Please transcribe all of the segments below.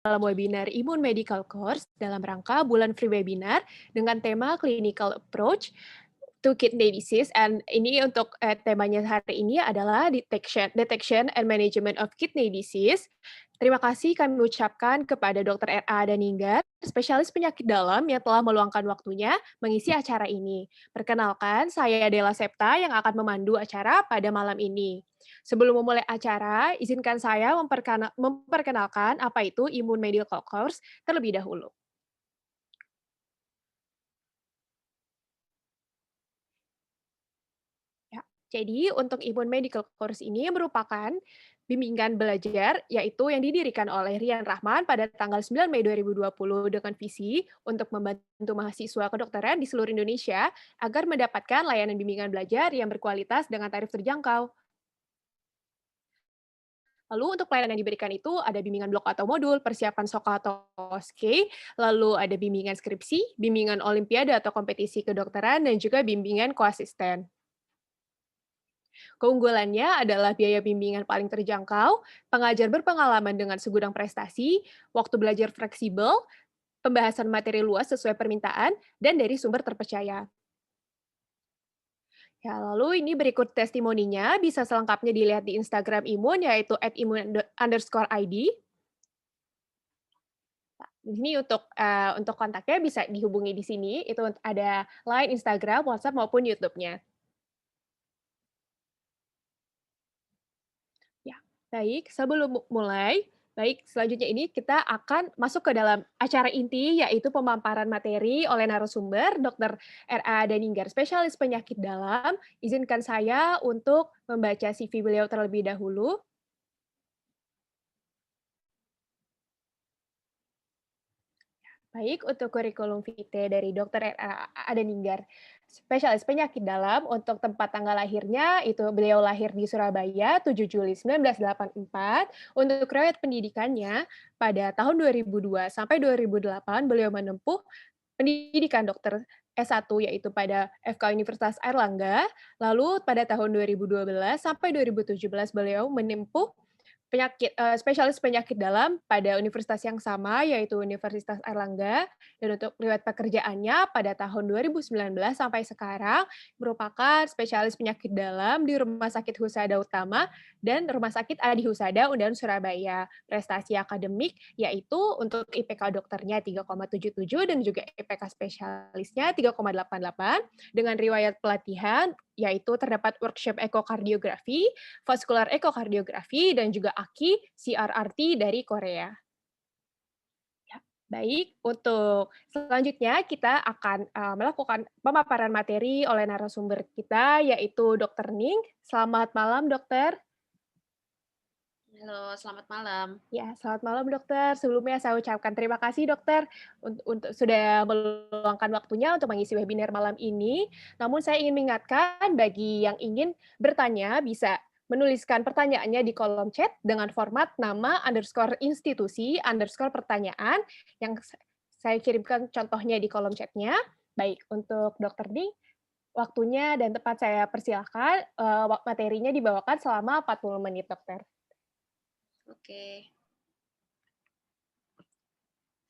dalam webinar Imun Medical Course dalam rangka bulan free webinar dengan tema Clinical Approach to Kidney Disease. And ini untuk temanya hari ini adalah detection and Management of Kidney Disease. Terima kasih kami ucapkan kepada Dr. R.A. Daninggar, spesialis penyakit dalam yang telah meluangkan waktunya mengisi acara ini. Perkenalkan, saya Della Septa yang akan memandu acara pada malam ini. Sebelum memulai acara, izinkan saya memperkenalkan apa itu Immune Medical Course terlebih dahulu. Ya, jadi untuk Immune Medical Course ini merupakan bimbingan belajar yaitu yang didirikan oleh Rian Rahman pada tanggal 9 Mei 2020 dengan visi untuk membantu mahasiswa kedokteran di seluruh Indonesia agar mendapatkan layanan bimbingan belajar yang berkualitas dengan tarif terjangkau. Lalu untuk pelayanan yang diberikan itu ada bimbingan blok atau modul, persiapan SOKA atau SK, lalu ada bimbingan skripsi, bimbingan olimpiade atau kompetisi kedokteran, dan juga bimbingan koasisten. Keunggulannya adalah biaya bimbingan paling terjangkau, pengajar berpengalaman dengan segudang prestasi, waktu belajar fleksibel, pembahasan materi luas sesuai permintaan, dan dari sumber terpercaya. Ya, lalu ini berikut testimoninya, bisa selengkapnya dilihat di Instagram Imun, yaitu @imun_id. Ini untuk kontaknya bisa dihubungi di sini, itu ada Line, Instagram, WhatsApp, maupun YouTube-nya. Ya, baik, sebelum mulai, baik, selanjutnya ini kita akan masuk ke dalam acara inti, yaitu pemaparan materi oleh narasumber Dr. R.A. Daninggar, spesialis penyakit dalam. Izinkan saya untuk membaca CV beliau terlebih dahulu. Baik, untuk kurikulum vitae dari Dr. R.A. Adaninggar, spesialis penyakit dalam, untuk tempat tanggal lahirnya, itu beliau lahir di Surabaya 7 Juli 1984. Untuk riwayat pendidikannya, pada tahun 2002 sampai 2008 beliau menempuh pendidikan dokter S1 yaitu pada FK Universitas Airlangga. Lalu pada tahun 2012 sampai 2017 beliau menempuh spesialis penyakit dalam pada universitas yang sama, yaitu Universitas Airlangga, dan untuk riwayat pekerjaannya pada tahun 2019 sampai sekarang merupakan spesialis penyakit dalam di Rumah Sakit Husada Utama dan Rumah Sakit Adi Husada Undan Surabaya. Prestasi akademik yaitu untuk IPK dokternya 3,77 dan juga IPK spesialisnya 3,88 dengan riwayat pelatihan yaitu terdapat workshop ekokardiografi, vaskular ekokardiografi, dan juga AKI CRRT dari Korea. Ya, baik, untuk selanjutnya kita akan melakukan pemaparan materi oleh narasumber kita, yaitu Dr. Ning. Selamat malam, dokter. Halo, selamat malam. Ya, selamat malam, dokter. Sebelumnya saya ucapkan terima kasih, dokter, untuk sudah meluangkan waktunya untuk mengisi webinar malam ini. Namun saya ingin mengingatkan bagi yang ingin bertanya bisa menuliskan pertanyaannya di kolom chat dengan format nama underscore institusi underscore pertanyaan yang saya kirimkan contohnya di kolom chatnya. Baik, untuk dokter Ding, waktunya dan tempat saya persilahkan, materinya dibawakan selama 40 menit, dokter. Oke,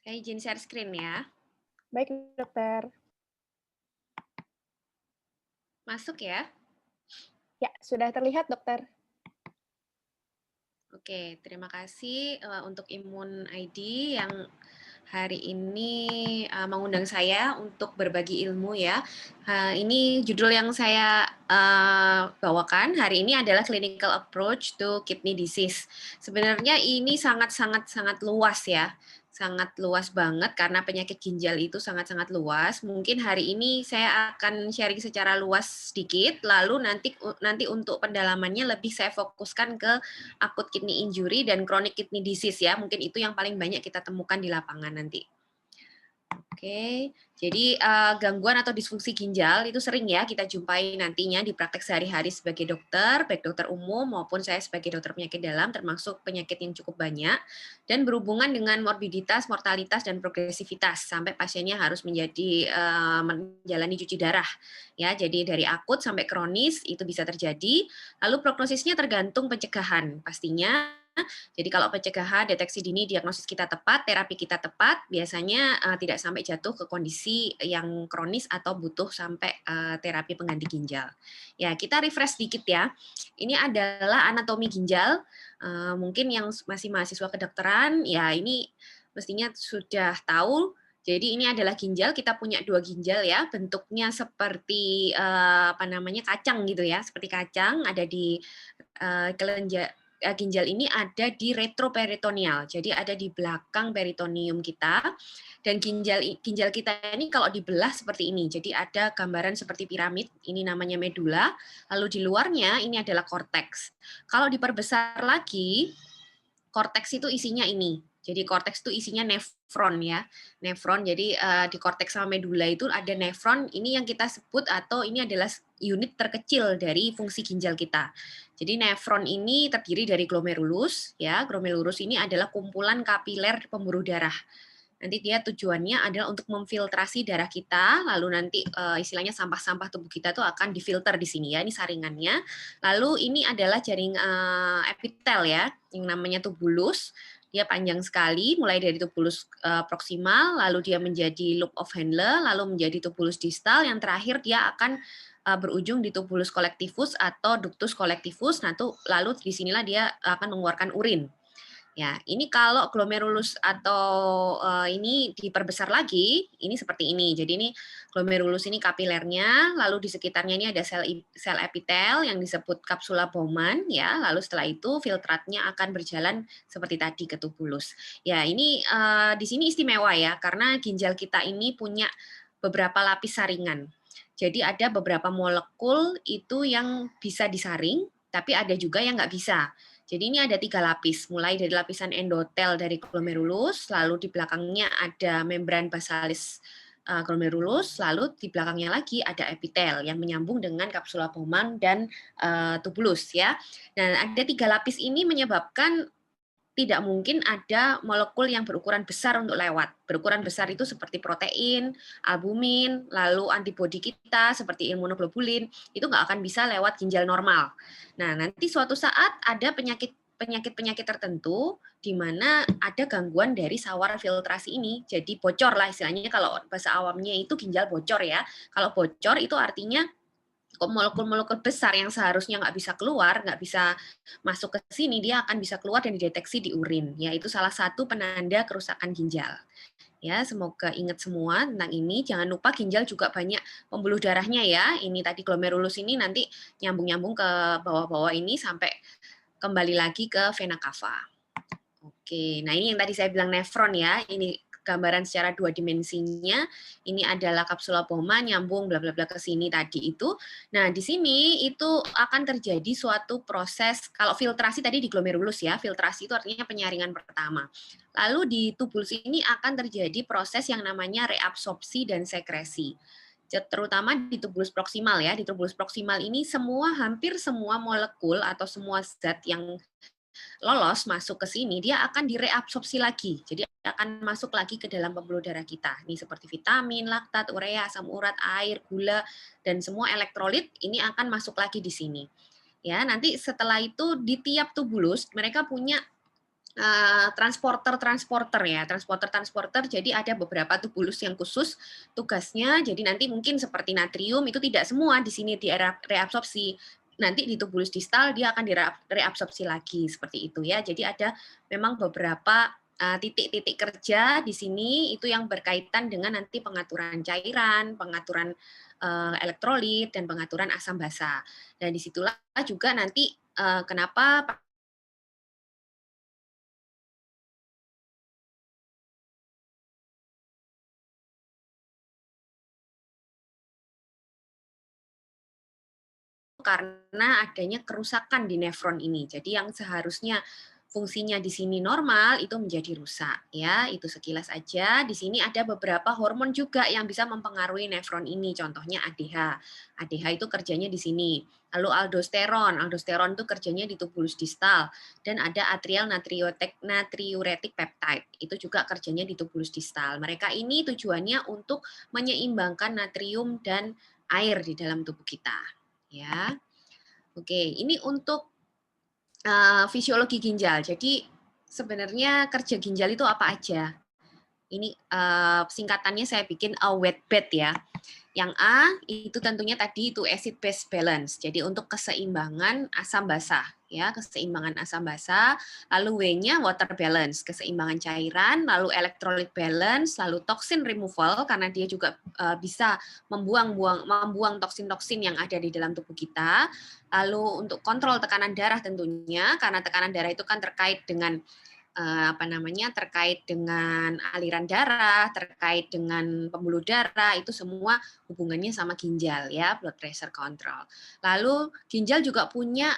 saya izin share screen ya. Baik, dokter. Masuk ya. Ya, sudah terlihat, dokter. Oke, terima kasih untuk Imun ID yang hari ini mengundang saya untuk berbagi ilmu ya. Ini judul yang saya bawakan hari ini adalah Clinical Approach to Kidney Disease. Sebenarnya ini sangat luas ya. Sangat luas banget karena penyakit ginjal itu sangat-sangat luas. Mungkin hari ini saya akan sharing secara luas sedikit, lalu nanti untuk pendalamannya lebih saya fokuskan ke akut kidney injury dan chronic kidney disease ya. Mungkin itu yang paling banyak kita temukan di lapangan nanti. Oke, jadi gangguan atau disfungsi ginjal itu sering ya kita jumpai nantinya di praktek sehari-hari sebagai dokter, baik dokter umum maupun saya sebagai dokter penyakit dalam, termasuk penyakit yang cukup banyak, dan berhubungan dengan morbiditas, mortalitas, dan progresivitas, sampai pasiennya harus menjalani cuci darah. Ya, jadi dari akut sampai kronis itu bisa terjadi, lalu prognosisnya tergantung pencegahan pastinya, Jadi kalau pencegahan, deteksi dini, diagnosis kita tepat, terapi kita tepat, biasanya tidak sampai jatuh ke kondisi yang kronis atau butuh sampai terapi pengganti ginjal. Ya, kita refresh dikit ya. Ini adalah anatomi ginjal. Mungkin yang masih mahasiswa kedokteran, ya ini mestinya sudah tahu. Jadi ini adalah ginjal, kita punya 2 ginjal ya, bentuknya seperti apa namanya kacang gitu ya, seperti kacang ada di kelenjar ginjal ini ada di retroperitoneal, jadi ada di belakang peritoneum kita. Dan ginjal kita ini kalau dibelah seperti ini, jadi ada gambaran seperti piramid, ini namanya medula, lalu di luarnya ini adalah korteks. Kalau diperbesar lagi, korteks itu isinya ini. Jadi korteks itu isinya nefron ya. Nefron. Jadi di korteks sama medula itu ada nefron. Ini yang kita sebut atau ini adalah unit terkecil dari fungsi ginjal kita. Jadi nefron ini terdiri dari glomerulus ya. Glomerulus ini adalah kumpulan kapiler pembuluh darah. Nanti dia tujuannya adalah untuk memfiltrasi darah kita, lalu nanti istilahnya sampah-sampah tubuh kita tuh akan difilter di sini ya, ini saringannya. Lalu ini adalah jaring epitel ya, yang namanya tubulus. Dia panjang sekali, mulai dari tubulus proksimal, lalu dia menjadi loop of Henle, lalu menjadi tubulus distal, yang terakhir dia akan berujung di tubulus collectivus atau ductus collectivus. Nah, lalu disinilah dia akan mengeluarkan urin. Ya, ini kalau glomerulus atau ini diperbesar lagi, ini seperti ini. Jadi ini glomerulus ini kapilernya, lalu di sekitarnya ini ada sel epitel yang disebut kapsula Bowman ya. Lalu setelah itu filtratnya akan berjalan seperti tadi ke tubulus. Ya, ini di sini istimewa ya karena ginjal kita ini punya beberapa lapis saringan. Jadi ada beberapa molekul itu yang bisa disaring, tapi ada juga yang nggak bisa. Jadi ini ada 3 lapis, mulai dari lapisan endotel dari glomerulus, lalu di belakangnya ada membran basalis glomerulus, lalu di belakangnya lagi ada epitel yang menyambung dengan kapsula Bowman dan tubulus ya. Dan ada 3 lapis ini menyebabkan tidak mungkin ada molekul yang berukuran besar untuk lewat. Berukuran besar itu seperti protein, albumin, lalu antibodi kita seperti imunoglobulin, itu nggak akan bisa lewat ginjal normal. Nah, nanti suatu saat ada penyakit tertentu di mana ada gangguan dari sawar filtrasi ini. Jadi bocor lah istilahnya, kalau bahasa awamnya itu ginjal bocor ya. Kalau bocor itu artinya molekul-molekul besar yang seharusnya nggak bisa keluar, nggak bisa masuk ke sini, dia akan bisa keluar dan dideteksi di urin. Ya, itu salah satu penanda kerusakan ginjal. Ya, semoga ingat semua tentang ini. Jangan lupa ginjal juga banyak pembuluh darahnya ya. Ini tadi glomerulus ini nanti nyambung-nyambung ke bawah-bawah ini sampai kembali lagi ke vena cava. Oke, nah ini yang tadi saya bilang nefron ya. Ini gambaran secara 2 dimensinya. Ini adalah kapsula Bowman nyambung bla bla bla ke sini tadi itu. Nah, di sini itu akan terjadi suatu proses, kalau filtrasi tadi di glomerulus ya, filtrasi itu artinya penyaringan pertama. Lalu di tubulus ini akan terjadi proses yang namanya reabsorpsi dan sekresi. Terutama di tubulus proksimal ya. Di tubulus proksimal ini hampir semua molekul atau semua zat yang lolos masuk ke sini, dia akan direabsorpsi lagi. Jadi akan masuk lagi ke dalam pembuluh darah kita. Ini seperti vitamin, laktat, urea, asam urat, air, gula, dan semua elektrolit ini akan masuk lagi di sini. Ya, nanti setelah itu di tiap tubulus mereka punya transporter ya, transporter. Jadi ada beberapa tubulus yang khusus tugasnya. Jadi nanti mungkin seperti natrium itu tidak semua di sini direabsorpsi. Nanti di tubulus distal dia akan direabsorpsi lagi seperti itu ya. Jadi ada memang beberapa titik-titik kerja di sini itu yang berkaitan dengan nanti pengaturan cairan, pengaturan elektrolit dan pengaturan asam basa. Dan disitulah juga nanti kenapa karena adanya kerusakan di nefron ini. Jadi yang seharusnya fungsinya di sini normal itu menjadi rusak ya. Itu sekilas aja. Di sini ada beberapa hormon juga yang bisa mempengaruhi nefron ini. Contohnya ADH. ADH itu kerjanya di sini. Lalu aldosteron. Aldosteron itu kerjanya di tubulus distal dan ada atrial natriuretic peptide. Itu juga kerjanya di tubulus distal. Mereka ini tujuannya untuk menyeimbangkan natrium dan air di dalam tubuh kita. Ya, oke. Ini untuk fisiologi ginjal. Jadi sebenarnya kerja ginjal itu apa aja? Ini singkatannya saya bikin a wet bed ya. Yang A itu tentunya tadi itu acid base balance. Jadi untuk keseimbangan asam basa ya, keseimbangan asam basa. Lalu W-nya water balance, keseimbangan cairan, lalu electrolyte balance, lalu toxin removal karena dia juga bisa membuang toksin-toksin yang ada di dalam tubuh kita. Lalu untuk kontrol tekanan darah tentunya karena tekanan darah itu kan terkait dengan terkait dengan aliran darah, terkait dengan pembuluh darah, itu semua hubungannya sama ginjal ya, blood pressure control. Lalu ginjal juga punya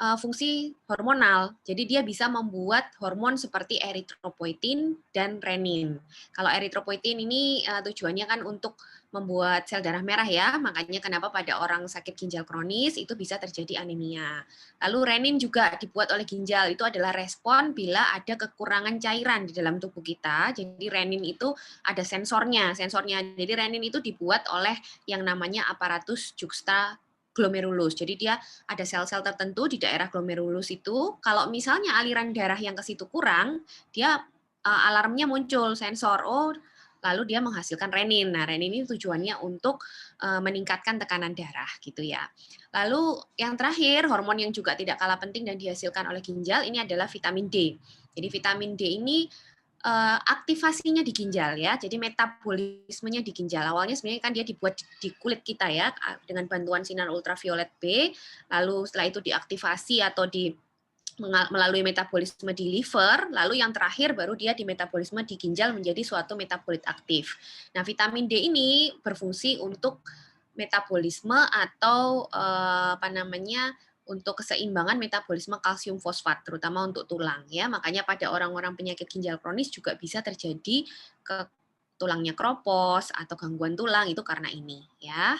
fungsi hormonal. Jadi dia bisa membuat hormon seperti eritropoietin dan renin. Kalau eritropoietin ini tujuannya kan untuk membuat sel darah merah ya, makanya kenapa pada orang sakit ginjal kronis itu bisa terjadi anemia. Lalu renin juga dibuat oleh ginjal, itu adalah respon bila ada kekurangan cairan di dalam tubuh kita. Jadi renin itu ada sensornya. Jadi renin itu dibuat oleh yang namanya aparatus juxtaglomerulus. Jadi dia ada sel-sel tertentu di daerah glomerulus itu. Kalau misalnya aliran darah yang ke situ kurang, dia alarmnya muncul sensor. Oh, lalu dia menghasilkan renin. Nah, renin ini tujuannya untuk meningkatkan tekanan darah gitu ya. Lalu yang terakhir, hormon yang juga tidak kalah penting dan dihasilkan oleh ginjal ini adalah vitamin D. Jadi vitamin D ini aktivasinya di ginjal ya. Jadi metabolismenya di ginjal. Awalnya sebenarnya kan dia dibuat di kulit kita ya dengan bantuan sinar ultraviolet B. Lalu setelah itu diaktifasi atau melalui metabolisme di liver, lalu yang terakhir baru dia di metabolisme di ginjal menjadi suatu metabolit aktif. Nah, vitamin D ini berfungsi untuk metabolisme atau untuk keseimbangan metabolisme kalsium fosfat, terutama untuk tulang ya. Makanya pada orang-orang penyakit ginjal kronis juga bisa terjadi ke tulangnya keropos atau gangguan tulang itu karena ini ya.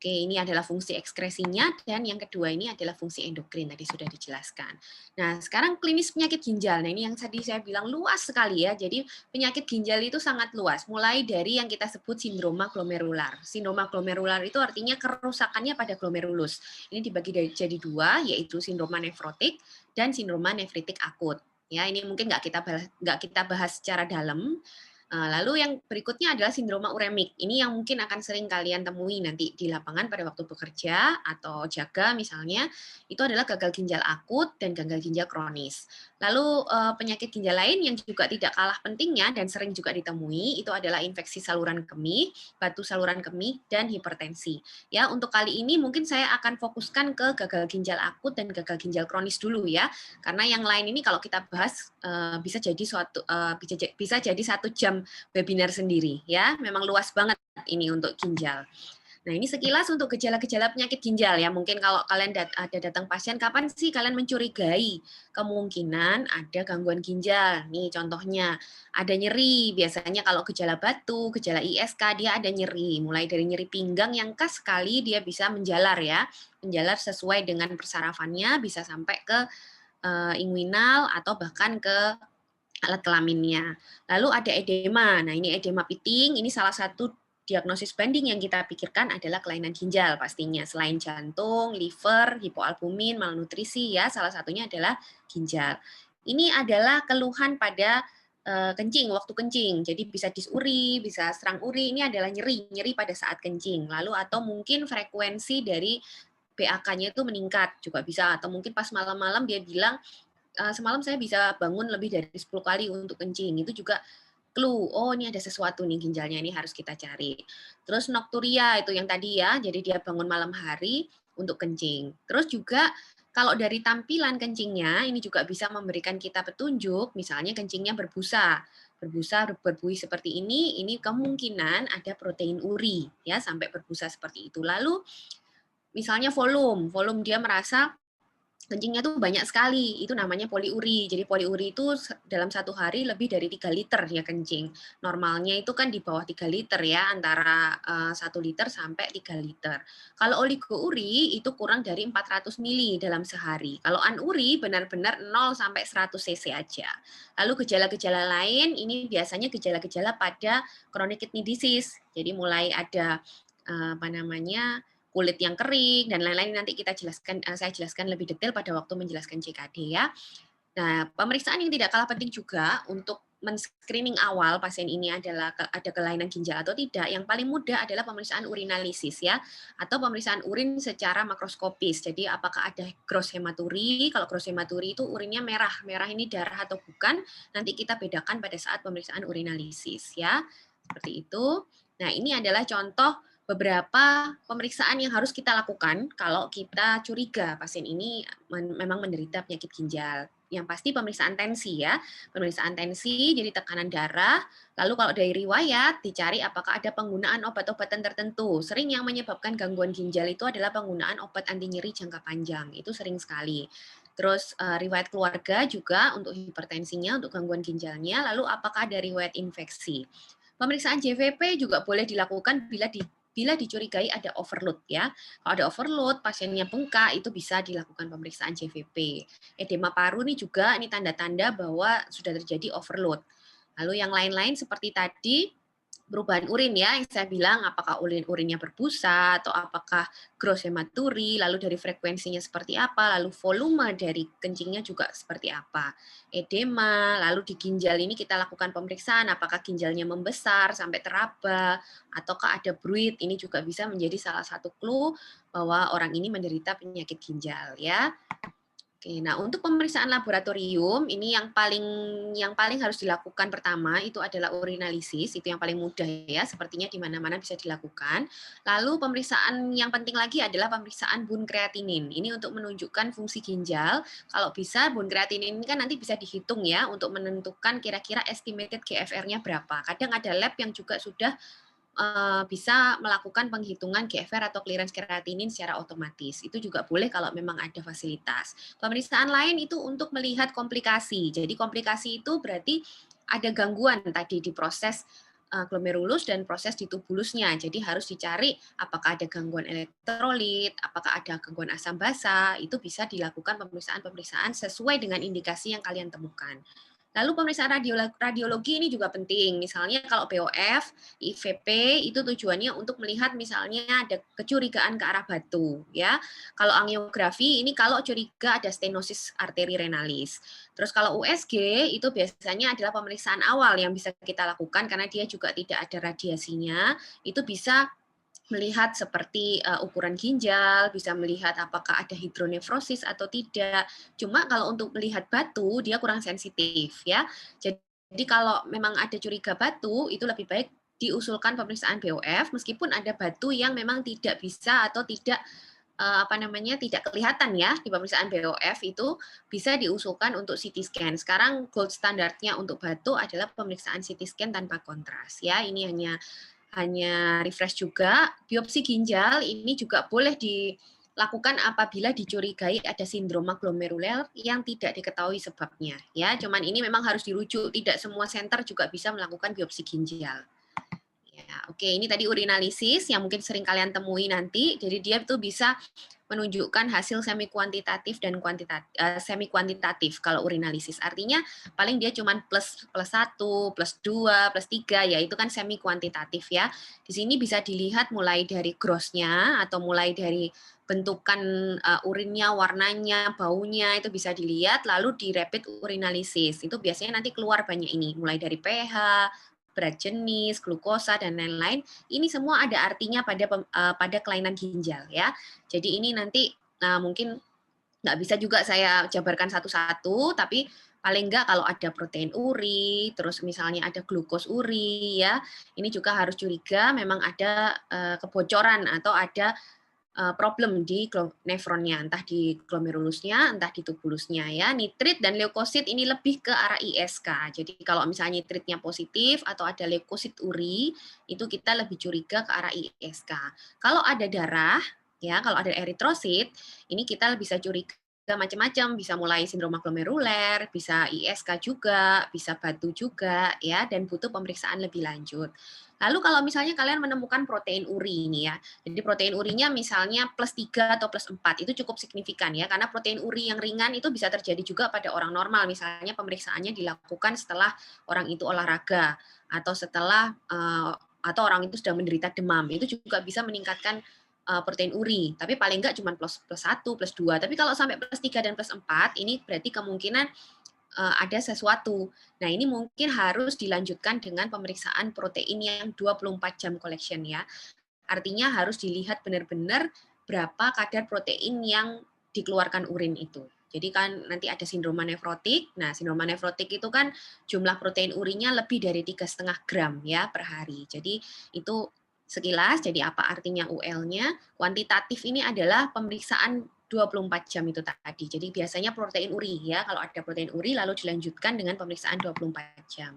Oke, ini adalah fungsi ekskresinya, dan yang kedua ini adalah fungsi endokrin, tadi sudah dijelaskan. Nah, sekarang klinis penyakit ginjal. Nah, ini yang tadi saya bilang luas sekali ya. Jadi, penyakit ginjal itu sangat luas, mulai dari yang kita sebut sindroma glomerular. Sindroma glomerular itu artinya kerusakannya pada glomerulus. Ini dibagi jadi 2, yaitu sindroma nefrotik dan sindroma nefritik akut. Ya, ini mungkin nggak kita bahas secara dalam. Lalu yang berikutnya adalah sindroma uremik. Ini yang mungkin akan sering kalian temui nanti di lapangan pada waktu bekerja atau jaga misalnya, itu adalah gagal ginjal akut dan gagal ginjal kronis. Lalu penyakit ginjal lain yang juga tidak kalah pentingnya dan sering juga ditemui itu adalah infeksi saluran kemih, batu saluran kemih, dan hipertensi. Ya, untuk kali ini mungkin saya akan fokuskan ke gagal ginjal akut dan gagal ginjal kronis dulu ya, karena yang lain ini kalau kita bahas bisa jadi 1 jam webinar sendiri ya. Memang luas banget ini untuk ginjal. Nah, ini sekilas untuk gejala-gejala penyakit ginjal ya. Mungkin kalau kalian ada datang pasien, kapan sih kalian mencurigai kemungkinan ada gangguan ginjal? Nih contohnya, ada nyeri. Biasanya kalau gejala batu, gejala ISK, dia ada nyeri. Mulai dari nyeri pinggang yang khas sekali, dia bisa menjalar ya. Menjalar sesuai dengan persarafannya, bisa sampai ke inguinal atau bahkan ke alat kelaminnya. Lalu ada edema. Nah, ini edema piting, ini salah satu diagnosis banding yang kita pikirkan adalah kelainan ginjal pastinya. Selain jantung, liver, hipoalbumin, malnutrisi ya, salah satunya adalah ginjal. Ini adalah keluhan pada kencing, waktu kencing. Jadi bisa disuri, bisa serang uri, ini adalah nyeri pada saat kencing. Lalu atau mungkin frekuensi dari BAK-nya itu meningkat juga bisa, atau mungkin pas malam-malam dia bilang semalam saya bisa bangun lebih dari 10 kali untuk kencing. Itu juga clue, oh ini ada sesuatu nih ginjalnya, ini harus kita cari. Terus nokturia itu yang tadi ya, jadi dia bangun malam hari untuk kencing. Terus juga kalau dari tampilan kencingnya, ini juga bisa memberikan kita petunjuk, misalnya kencingnya berbusa, berbuih seperti ini kemungkinan ada protein uri, ya sampai berbusa seperti itu. Lalu misalnya volume dia merasa kencingnya tuh banyak sekali, itu namanya poliuri. Jadi poliuri itu dalam 1 hari lebih dari 3 liter ya kencing. Normalnya itu kan di bawah 3 liter ya, antara 1 liter sampai 3 liter. Kalau oligouri itu kurang dari 400 mili dalam sehari. Kalau anuri benar-benar 0 sampai 100 cc aja. Lalu gejala-gejala lain ini biasanya gejala-gejala pada chronic kidney disease. Jadi mulai ada apa namanya kulit yang kering, dan lain-lain nanti saya jelaskan lebih detail pada waktu menjelaskan CKD ya. Nah, pemeriksaan yang tidak kalah penting juga untuk men-screening awal pasien ini ada kelainan ginjal atau tidak, yang paling mudah adalah pemeriksaan urinalisis ya, atau pemeriksaan urin secara makroskopis. Jadi apakah ada gross hematuri, kalau gross hematuri itu urinnya merah, merah ini darah atau bukan, nanti kita bedakan pada saat pemeriksaan urinalisis ya, seperti itu. Nah, ini adalah contoh beberapa pemeriksaan yang harus kita lakukan kalau kita curiga pasien ini memang menderita penyakit ginjal. Yang pasti pemeriksaan tensi ya, pemeriksaan tensi, jadi tekanan darah. Lalu kalau dari riwayat dicari apakah ada penggunaan obat-obatan tertentu. Sering yang menyebabkan gangguan ginjal itu adalah penggunaan obat anti nyeri jangka panjang, itu sering sekali. Terus riwayat keluarga juga untuk hipertensinya, untuk gangguan ginjalnya. Lalu apakah ada riwayat infeksi. Pemeriksaan JVP juga boleh dilakukan bila dicurigai ada overload ya. Kalau ada overload, pasiennya bengkak, itu bisa dilakukan pemeriksaan JVP. Edema paru ini juga ini tanda-tanda bahwa sudah terjadi overload. Lalu yang lain-lain seperti tadi, perubahan urin ya, yang saya bilang apakah urinnya berbusa atau apakah gross hematuri, lalu dari frekuensinya seperti apa, lalu volume dari kencingnya juga seperti apa. Edema, lalu di ginjal ini kita lakukan pemeriksaan apakah ginjalnya membesar sampai teraba ataukah ada bruit, ini juga bisa menjadi salah satu clue bahwa orang ini menderita penyakit ginjal ya. Oke, nah untuk pemeriksaan laboratorium ini yang paling harus dilakukan pertama itu adalah urinalisis, itu yang paling mudah ya, sepertinya di mana-mana bisa dilakukan. Lalu pemeriksaan yang penting lagi adalah pemeriksaan bun kreatinin. Ini untuk menunjukkan fungsi ginjal. Kalau bisa bun kreatinin ini kan nanti bisa dihitung ya untuk menentukan kira-kira estimated GFR-nya berapa. Kadang ada lab yang juga sudah bisa melakukan penghitungan GFR atau clearance kreatinin secara otomatis. Itu juga boleh kalau memang ada fasilitas. Pemeriksaan lain itu untuk melihat komplikasi. Jadi komplikasi itu berarti ada gangguan tadi di proses glomerulus dan proses di tubulusnya. Jadi harus dicari apakah ada gangguan elektrolit, apakah ada gangguan asam basa, itu bisa dilakukan pemeriksaan-pemeriksaan sesuai dengan indikasi yang kalian temukan. Lalu pemeriksaan radiologi ini juga penting. Misalnya kalau BOF, IVP itu tujuannya untuk melihat misalnya ada kecurigaan ke arah batu, ya. Kalau angiografi ini kalau curiga ada stenosis arteri renalis. Terus kalau USG itu biasanya adalah pemeriksaan awal yang bisa kita lakukan karena dia juga tidak ada radiasinya. Itu bisa melihat seperti ukuran ginjal, bisa melihat apakah ada hidronefrosis atau tidak. Cuma kalau untuk melihat batu, dia kurang sensitif ya. Jadi kalau memang ada curiga batu, itu lebih baik diusulkan pemeriksaan BOF, meskipun ada batu yang memang tidak bisa atau tidak tidak kelihatan ya di pemeriksaan BOF itu bisa diusulkan untuk CT scan. Sekarang gold standarnya untuk batu adalah pemeriksaan CT scan tanpa kontras ya. Ini hanya refresh juga. Biopsi ginjal ini juga boleh dilakukan apabila dicurigai ada sindroma glomeruler yang tidak diketahui sebabnya. Ya, cuman ini memang harus dirujuk. Tidak semua center juga bisa melakukan biopsi ginjal. Ya, oke, ini tadi urinalisis yang mungkin sering kalian temui nanti. Jadi dia tuh bisa menunjukkan hasil semi kuantitatif dan semi kuantitatif kalau urinalisis. Artinya paling dia cuma plus 1, plus 2, plus 3 ya itu kan semi kuantitatif ya. Di sini bisa dilihat mulai dari grossnya atau mulai dari bentukan urinnya, warnanya, baunya itu bisa dilihat lalu di rapid urinalisis. Itu biasanya nanti keluar banyak ini mulai dari pH, berat jenis, glukosa dan lain-lain. Ini semua ada artinya pada kelainan ginjal ya. Jadi ini nanti mungkin nggak bisa juga saya jabarkan satu-satu, tapi paling nggak kalau ada protein uri, terus misalnya ada glukos uri ya, ini juga harus curiga memang ada kebocoran atau ada problem di nefronnya, entah di glomerulusnya, entah di tubulusnya ya. Nitrit dan leukosit ini lebih ke arah ISK. Jadi kalau misalnya nitritnya positif atau ada leukosit uri, itu kita lebih curiga ke arah ISK. Kalau ada darah, ya kalau ada eritrosit, ini kita bisa curiga macam-macam, bisa mulai sindroma glomeruler, bisa ISK juga, bisa batu juga ya, dan butuh pemeriksaan lebih lanjut. Lalu kalau misalnya kalian menemukan protein uri ini ya, jadi protein urinya misalnya plus 3 atau plus 4, itu cukup signifikan ya, karena protein uri yang ringan itu bisa terjadi juga pada orang normal, misalnya pemeriksaannya dilakukan setelah orang itu olahraga, atau setelah atau orang itu sudah menderita demam, itu juga bisa meningkatkan protein uri, tapi paling enggak cuma plus 1, plus 2. Tapi kalau sampai plus 3 dan plus 4, ini berarti kemungkinan ada sesuatu. Nah, ini mungkin harus dilanjutkan dengan pemeriksaan protein yang 24 jam collection ya. Artinya harus dilihat benar-benar berapa kadar protein yang dikeluarkan urin itu. Jadi kan nanti ada sindroma nefrotik. Nah, sindroma nefrotik itu kan jumlah protein urinnya lebih dari 3,5 gram ya per hari. Jadi itu sekilas, jadi apa artinya UL-nya? Kuantitatif ini adalah pemeriksaan 24 jam itu tadi. Jadi biasanya protein uri ya, kalau ada protein uri lalu dilanjutkan dengan pemeriksaan 24 jam.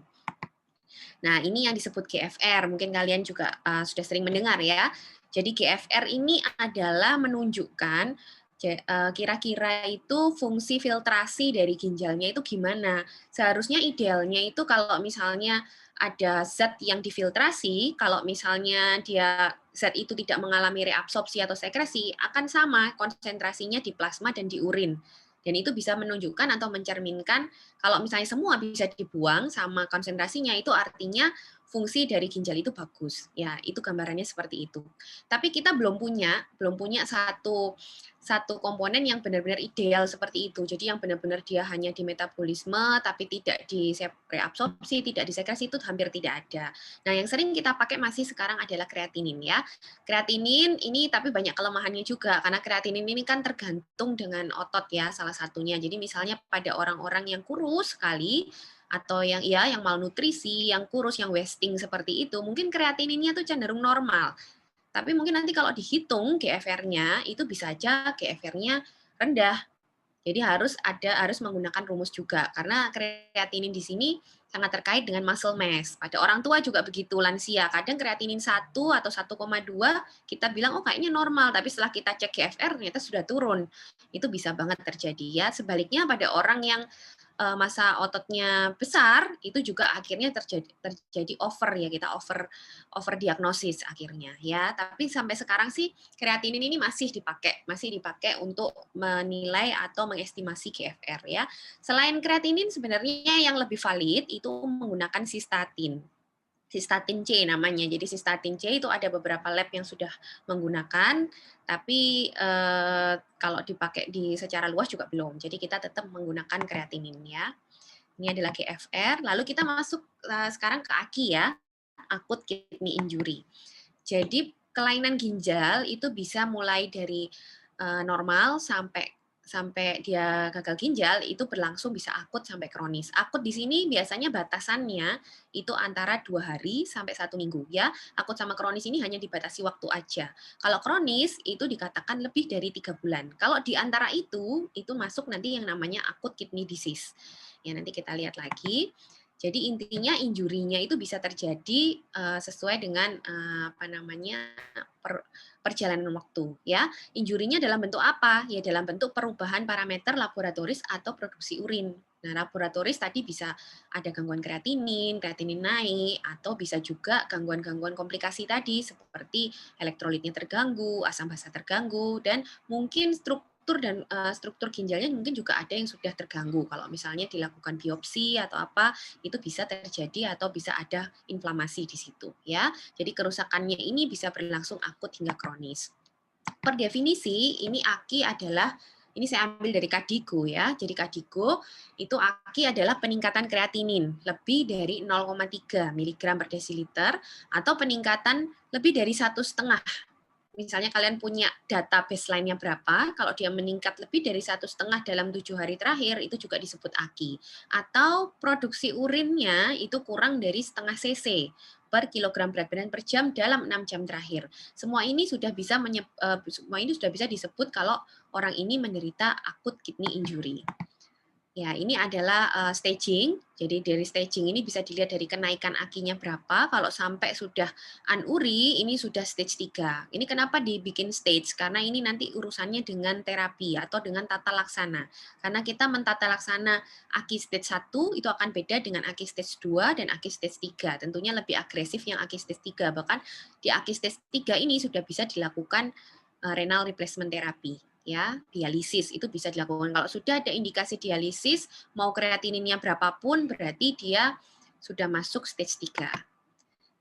Nah, ini yang disebut GFR. Mungkin kalian juga sudah sering mendengar ya. Jadi GFR ini adalah menunjukkan kira-kira itu fungsi filtrasi dari ginjalnya itu gimana. Seharusnya idealnya itu kalau misalnya ada zat yang difiltrasi, kalau misalnya zat itu tidak mengalami reabsorpsi atau sekresi, akan sama konsentrasinya di plasma dan di urin. Dan itu bisa menunjukkan atau mencerminkan kalau misalnya semua bisa dibuang sama konsentrasinya, itu artinya fungsi dari ginjal itu bagus. Ya, itu gambarannya seperti itu. Tapi kita belum punya satu komponen yang benar-benar ideal seperti itu. Jadi yang benar-benar dia hanya di metabolisme tapi tidak di reabsorpsi, tidak disekresi, itu hampir tidak ada. Nah, yang sering kita pakai masih sekarang adalah kreatinin ya. Kreatinin ini tapi banyak kelemahannya juga karena kreatinin ini kan tergantung dengan otot ya salah satunya. Jadi misalnya pada orang-orang yang kurus sekali atau yang malnutrisi, yang kurus, yang wasting seperti itu, mungkin kreatininnya tuh cenderung normal. Tapi mungkin nanti kalau dihitung GFR-nya itu bisa aja GFR-nya rendah. Jadi harus menggunakan rumus juga karena kreatinin di sini sangat terkait dengan muscle mass. Pada orang tua juga begitu, lansia. Kadang kreatinin 1 atau 1,2 kita bilang oh kayaknya normal, tapi setelah kita cek GFR ternyata sudah turun. Itu bisa banget terjadi ya. Sebaliknya pada orang yang masa ototnya besar itu juga akhirnya terjadi over ya, kita over diagnosis akhirnya ya. Tapi sampai sekarang sih kreatinin ini masih dipakai untuk menilai atau mengestimasi GFR ya. Selain kreatinin sebenarnya yang lebih valid itu menggunakan sistatin. Sistatin C namanya. Jadi sistatin C itu ada beberapa lab yang sudah menggunakan, tapi kalau dipakai secara luas juga belum. Jadi kita tetap menggunakan kreatinin ya. Ini adalah GFR. Lalu kita masuk sekarang ke AKI ya, acute kidney injury. Jadi kelainan ginjal itu bisa mulai dari normal sampai dia gagal ginjal itu berlangsung bisa akut sampai kronis. Akut di sini biasanya batasannya itu antara 2 hari sampai 1 minggu ya. Akut sama kronis ini hanya dibatasi waktu aja. Kalau kronis itu dikatakan lebih dari 3 bulan. Kalau di antara itu masuk nanti yang namanya akut kidney disease. Ya nanti kita lihat lagi. Jadi intinya injurinya itu bisa terjadi sesuai dengan perjalanan waktu ya. Injurinya dalam bentuk apa? Ya dalam bentuk perubahan parameter laboratoris atau produksi urin. Nah, laboratoris tadi bisa ada gangguan kreatinin naik, atau bisa juga gangguan-gangguan komplikasi tadi seperti elektrolitnya terganggu, asam basa terganggu, dan mungkin struktur ginjalnya mungkin juga ada yang sudah terganggu. Kalau misalnya dilakukan biopsi atau apa, itu bisa terjadi atau bisa ada inflamasi di situ ya. Jadi kerusakannya ini bisa berlangsung akut hingga kronis. Per definisi ini AKI adalah ini saya ambil dari KDIGO ya. Jadi KDIGO itu AKI adalah peningkatan kreatinin lebih dari 0,3 mg per desiliter atau peningkatan lebih dari 1,5. Misalnya kalian punya data baseline-nya berapa, kalau dia meningkat lebih dari 1,5 dalam 7 hari terakhir, itu juga disebut AKI. Atau produksi urinnya itu kurang dari setengah cc per kilogram berat badan per jam dalam 6 jam terakhir. Semua ini sudah bisa disebut kalau orang ini menderita acute kidney injury. Ya, ini adalah staging. Jadi dari staging ini bisa dilihat dari kenaikan AKI-nya berapa. Kalau sampai sudah anuri, ini sudah stage 3. Ini kenapa dibikin stage? Karena ini nanti urusannya dengan terapi atau dengan tata laksana. Karena kita mentata laksana AKI stage 1 itu akan beda dengan AKI stage 2 dan AKI stage 3. Tentunya lebih agresif yang AKI stage 3. Bahkan di AKI stage 3 ini sudah bisa dilakukan renal replacement therapy. Ya, dialisis itu bisa dilakukan. Kalau sudah ada indikasi dialisis, mau kreatininnya berapapun, berarti dia sudah masuk stage 3.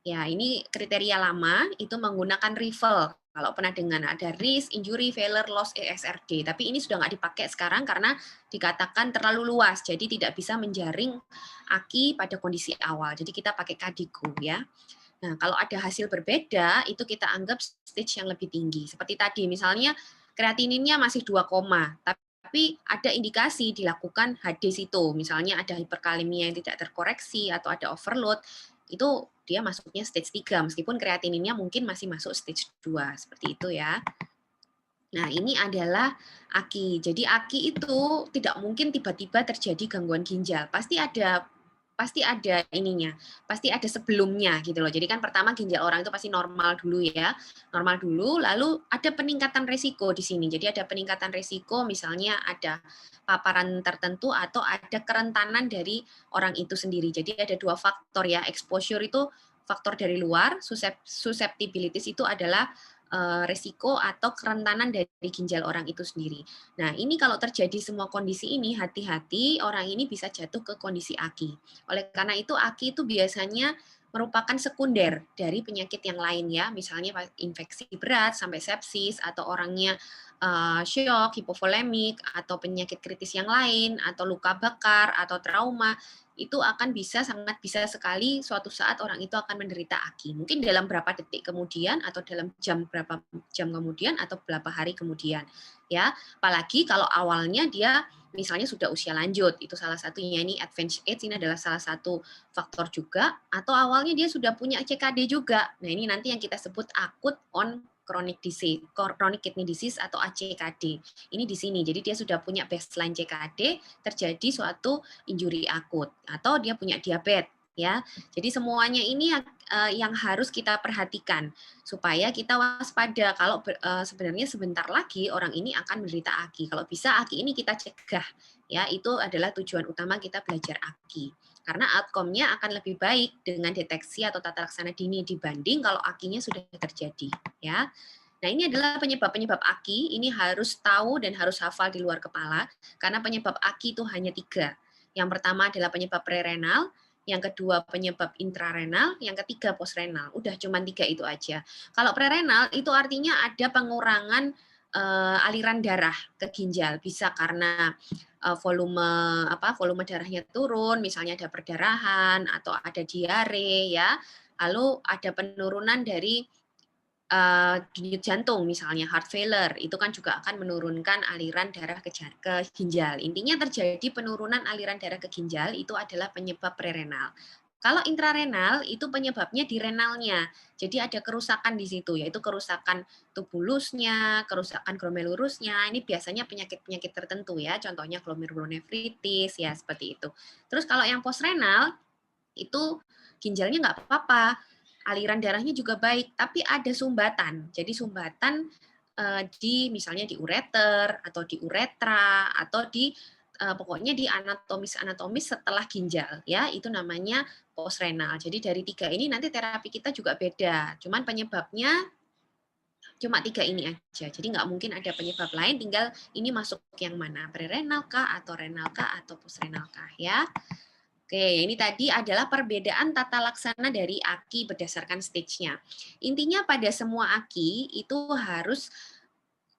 Ya, ini kriteria lama itu menggunakan refill. Kalau pernah dengar ada risk, injury, failure, loss, ESRD. Tapi ini sudah nggak dipakai sekarang karena dikatakan terlalu luas, jadi tidak bisa menjaring aki pada kondisi awal. Jadi kita pakai KDIGO ya. Nah, kalau ada hasil berbeda, itu kita anggap stage yang lebih tinggi. Seperti tadi, misalnya kreatininnya masih 2, tapi ada indikasi dilakukan HD situ. Misalnya ada hiperkalemia yang tidak terkoreksi atau ada overload, itu dia masuknya stage 3, meskipun kreatininnya mungkin masih masuk stage 2, seperti itu ya. Nah, ini adalah AKI. Jadi AKI itu tidak mungkin tiba-tiba terjadi gangguan ginjal. Pasti ada ininya, pasti ada sebelumnya gitu loh. Jadi kan pertama ginjal orang itu pasti normal dulu ya. Normal dulu, lalu ada peningkatan resiko di sini. Jadi ada peningkatan resiko, misalnya ada paparan tertentu atau ada kerentanan dari orang itu sendiri. Jadi ada dua faktor ya. Exposure itu faktor dari luar, susceptibilities itu adalah resiko atau kerentanan dari ginjal orang itu sendiri. Nah, ini kalau terjadi semua kondisi ini, hati-hati orang ini bisa jatuh ke kondisi AKI. Oleh karena itu, AKI itu biasanya merupakan sekunder dari penyakit yang lain ya, misalnya infeksi berat sampai sepsis, atau orangnya shock, hipovolemik, atau penyakit kritis yang lain, atau luka bakar, atau trauma, itu akan sangat bisa sekali suatu saat orang itu akan menderita AKI. Mungkin dalam berapa detik kemudian, atau dalam berapa jam kemudian, atau berapa hari kemudian. Ya, apalagi kalau awalnya dia misalnya sudah usia lanjut, itu salah satunya, ini advanced age ini adalah salah satu faktor juga, atau awalnya dia sudah punya CKD juga. Nah, ini nanti yang kita sebut acute on chronic disease, chronic kidney disease atau ACKD. Ini di sini. Jadi dia sudah punya baseline CKD, terjadi suatu injury akut, atau dia punya diabetes ya. Jadi semuanya ini yang harus kita perhatikan supaya kita waspada kalau sebenarnya sebentar lagi orang ini akan menderita AKI. Kalau bisa AKI ini kita cegah ya, itu adalah tujuan utama kita belajar AKI. Karena outcome-nya akan lebih baik dengan deteksi atau tata laksana dini dibanding kalau AKI-nya sudah terjadi ya. Nah, ini adalah penyebab-penyebab AKI, ini harus tahu dan harus hafal di luar kepala, karena penyebab AKI itu hanya 3. Yang pertama adalah penyebab prerenal, yang kedua penyebab intrarenal, yang ketiga postrenal. Udah cuma 3 itu aja. Kalau prerenal itu artinya ada pengurangan aliran darah ke ginjal, bisa karena volume darahnya turun, misalnya ada perdarahan atau ada diare ya. Lalu ada penurunan dari denyut jantung misalnya heart failure, itu kan juga akan menurunkan aliran darah ke ginjal. Intinya terjadi penurunan aliran darah ke ginjal itu adalah penyebab prerenal. Kalau intrarenal itu penyebabnya di renalnya. Jadi ada kerusakan di situ, yaitu kerusakan tubulusnya, kerusakan glomerulusnya. Ini biasanya penyakit-penyakit tertentu ya, contohnya glomerulonefritis ya seperti itu. Terus kalau yang postrenal itu ginjalnya nggak apa-apa, aliran darahnya juga baik, tapi ada sumbatan. Jadi sumbatan di misalnya di ureter atau di uretra atau di pokoknya di anatomis setelah ginjal ya, itu namanya postrenal. Jadi dari 3 ini nanti terapi kita juga beda. Cuman penyebabnya cuma 3 ini aja. Jadi nggak mungkin ada penyebab lain, tinggal ini masuk yang mana, prerenal kah atau renal kah atau postrenal kah ya. Oke, ini tadi adalah perbedaan tata laksana dari AKI berdasarkan stage-nya. Intinya pada semua AKI itu harus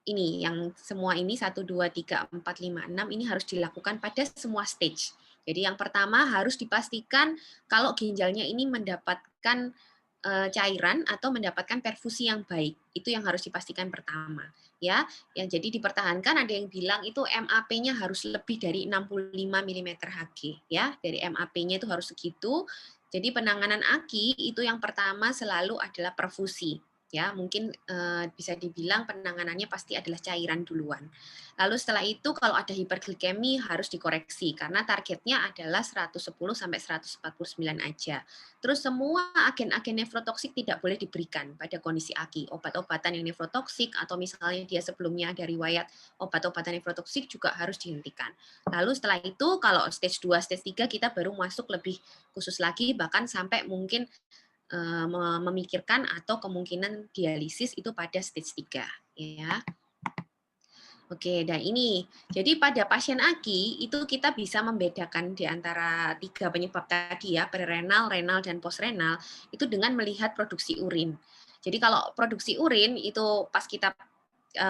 ini, yang semua ini 1, 2, 3, 4, 5, 6 ini harus dilakukan pada semua stage. Jadi yang pertama harus dipastikan kalau ginjalnya ini mendapatkan cairan atau mendapatkan perfusi yang baik. Itu yang harus dipastikan pertama. Ya, jadi dipertahankan, ada yang bilang itu MAP-nya harus lebih dari 65 mm Hg ya, dari MAP-nya itu harus segitu. Jadi penanganan AKI itu yang pertama selalu adalah perfusi. Ya, mungkin bisa dibilang penanganannya pasti adalah cairan duluan. Lalu setelah itu kalau ada hiperglikemi harus dikoreksi karena targetnya adalah 110 sampai 149 aja. Terus semua agen-agen nefrotoksik tidak boleh diberikan pada kondisi AKI. Obat-obatan yang nefrotoksik atau misalnya dia sebelumnya ada riwayat obat-obatan nefrotoksik juga harus dihentikan. Lalu setelah itu kalau stage 2, stage 3 kita baru masuk lebih khusus lagi, bahkan sampai mungkin memikirkan atau kemungkinan dialisis itu pada stage 3 ya. Oke, nah ini. Jadi pada pasien AKI itu kita bisa membedakan di antara 3 penyebab tadi ya, prerenal, renal, dan postrenal itu dengan melihat produksi urin. Jadi kalau produksi urin itu pas kita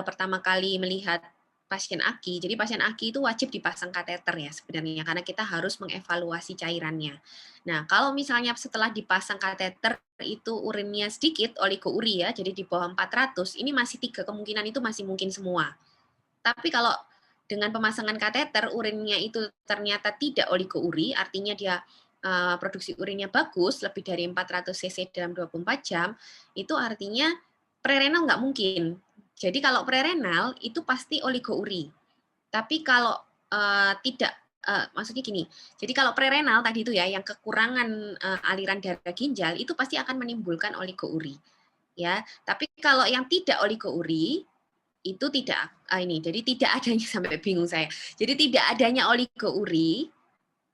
pertama kali melihat pasien AKI, jadi pasien AKI itu wajib dipasang kateter ya sebenarnya karena kita harus mengevaluasi cairannya. Nah, kalau misalnya setelah dipasang kateter itu urinnya sedikit, oligouria ya, jadi di bawah 400, ini masih 3 kemungkinan itu masih mungkin semua. Tapi kalau dengan pemasangan kateter urinnya itu ternyata tidak oligouri, artinya dia produksi urinnya bagus, lebih dari 400 cc dalam 24 jam, itu artinya prerenal nggak mungkin. Jadi kalau prerenal itu pasti oligouri. Tapi kalau tidak, maksudnya gini, jadi kalau prerenal tadi itu ya, yang kekurangan aliran darah ginjal itu pasti akan menimbulkan oligouri. Ya, tapi kalau yang tidak oligouri itu tidak ini, jadi tidak adanya sampai bingung saya. Jadi tidak adanya oligouri,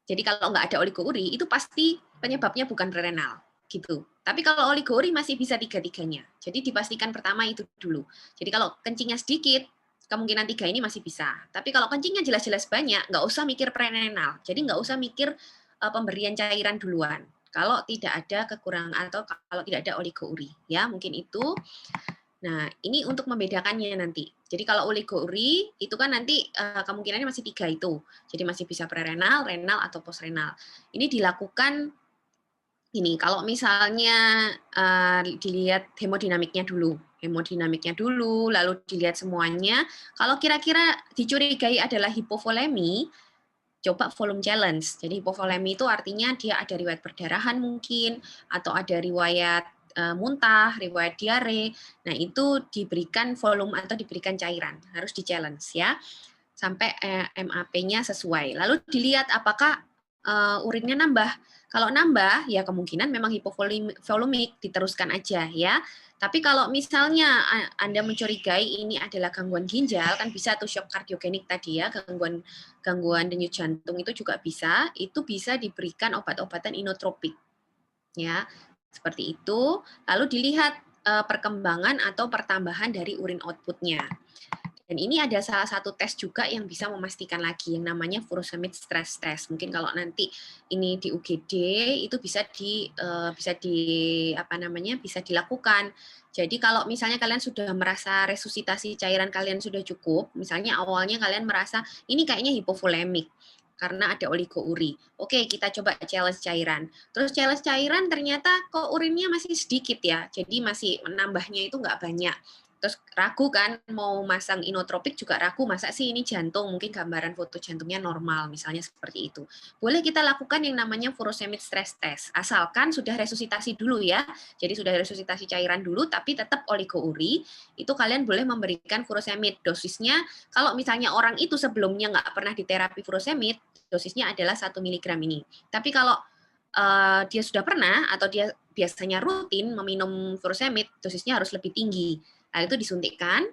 jadi kalau nggak ada oligouri itu pasti penyebabnya bukan prerenal, gitu. Tapi kalau oligouri masih bisa tiga-tiganya. Jadi dipastikan pertama itu dulu. Jadi kalau kencingnya sedikit, kemungkinan 3 ini masih bisa. Tapi kalau kencingnya jelas-jelas banyak, nggak usah mikir prerenal. Jadi nggak usah mikir pemberian cairan duluan. Kalau tidak ada kekurangan atau kalau tidak ada oligouri, ya mungkin itu. Nah, ini untuk membedakannya nanti. Jadi kalau oligouri itu kan nanti kemungkinannya masih 3 itu. Jadi masih bisa prerenal, renal, atau postrenal. Ini dilakukan ini, kalau misalnya dilihat hemodinamiknya dulu. Hemodinamiknya dulu, lalu dilihat semuanya. Kalau kira-kira dicurigai adalah hipovolemi, coba volume challenge. Jadi hipovolemi itu artinya dia ada riwayat perdarahan mungkin, atau ada riwayat muntah, riwayat diare. Nah, itu diberikan volume atau diberikan cairan. Harus di-challenge ya, sampai MAP-nya sesuai. Lalu dilihat apakah urinnya nambah. Kalau nambah, ya kemungkinan memang hipovolumik, diteruskan aja ya. Tapi kalau misalnya Anda mencurigai ini adalah gangguan ginjal, kan bisa tuh shock kardiogenik tadi ya, gangguan denyut jantung itu juga bisa, itu bisa diberikan obat-obatan inotropik. Ya, seperti itu. Lalu dilihat perkembangan atau pertambahan dari urin output-nya. Dan ini ada salah satu tes juga yang bisa memastikan lagi yang namanya furosemide stress test. Mungkin kalau nanti ini di UGD itu bisa dilakukan. Jadi kalau misalnya kalian sudah merasa resusitasi cairan kalian sudah cukup, misalnya awalnya kalian merasa ini kayaknya hipovolemik karena ada oligouri. Oke, kita coba challenge cairan. Terus challenge cairan ternyata kok urinnya masih sedikit ya, jadi masih menambahnya itu nggak banyak. Terus ragu kan mau masang inotropik juga ragu, masa sih ini jantung, mungkin gambaran foto jantungnya normal, misalnya seperti itu. Boleh kita lakukan yang namanya furosemide stress test, asalkan sudah resusitasi dulu ya. Jadi sudah resusitasi cairan dulu, tapi tetap oligouri, itu kalian boleh memberikan furosemide. Dosisnya, kalau misalnya orang itu sebelumnya nggak pernah diterapi furosemide, dosisnya adalah 1 miligram ini. Tapi kalau dia sudah pernah atau dia biasanya rutin meminum furosemide, dosisnya harus lebih tinggi. Nah, itu disuntikkan.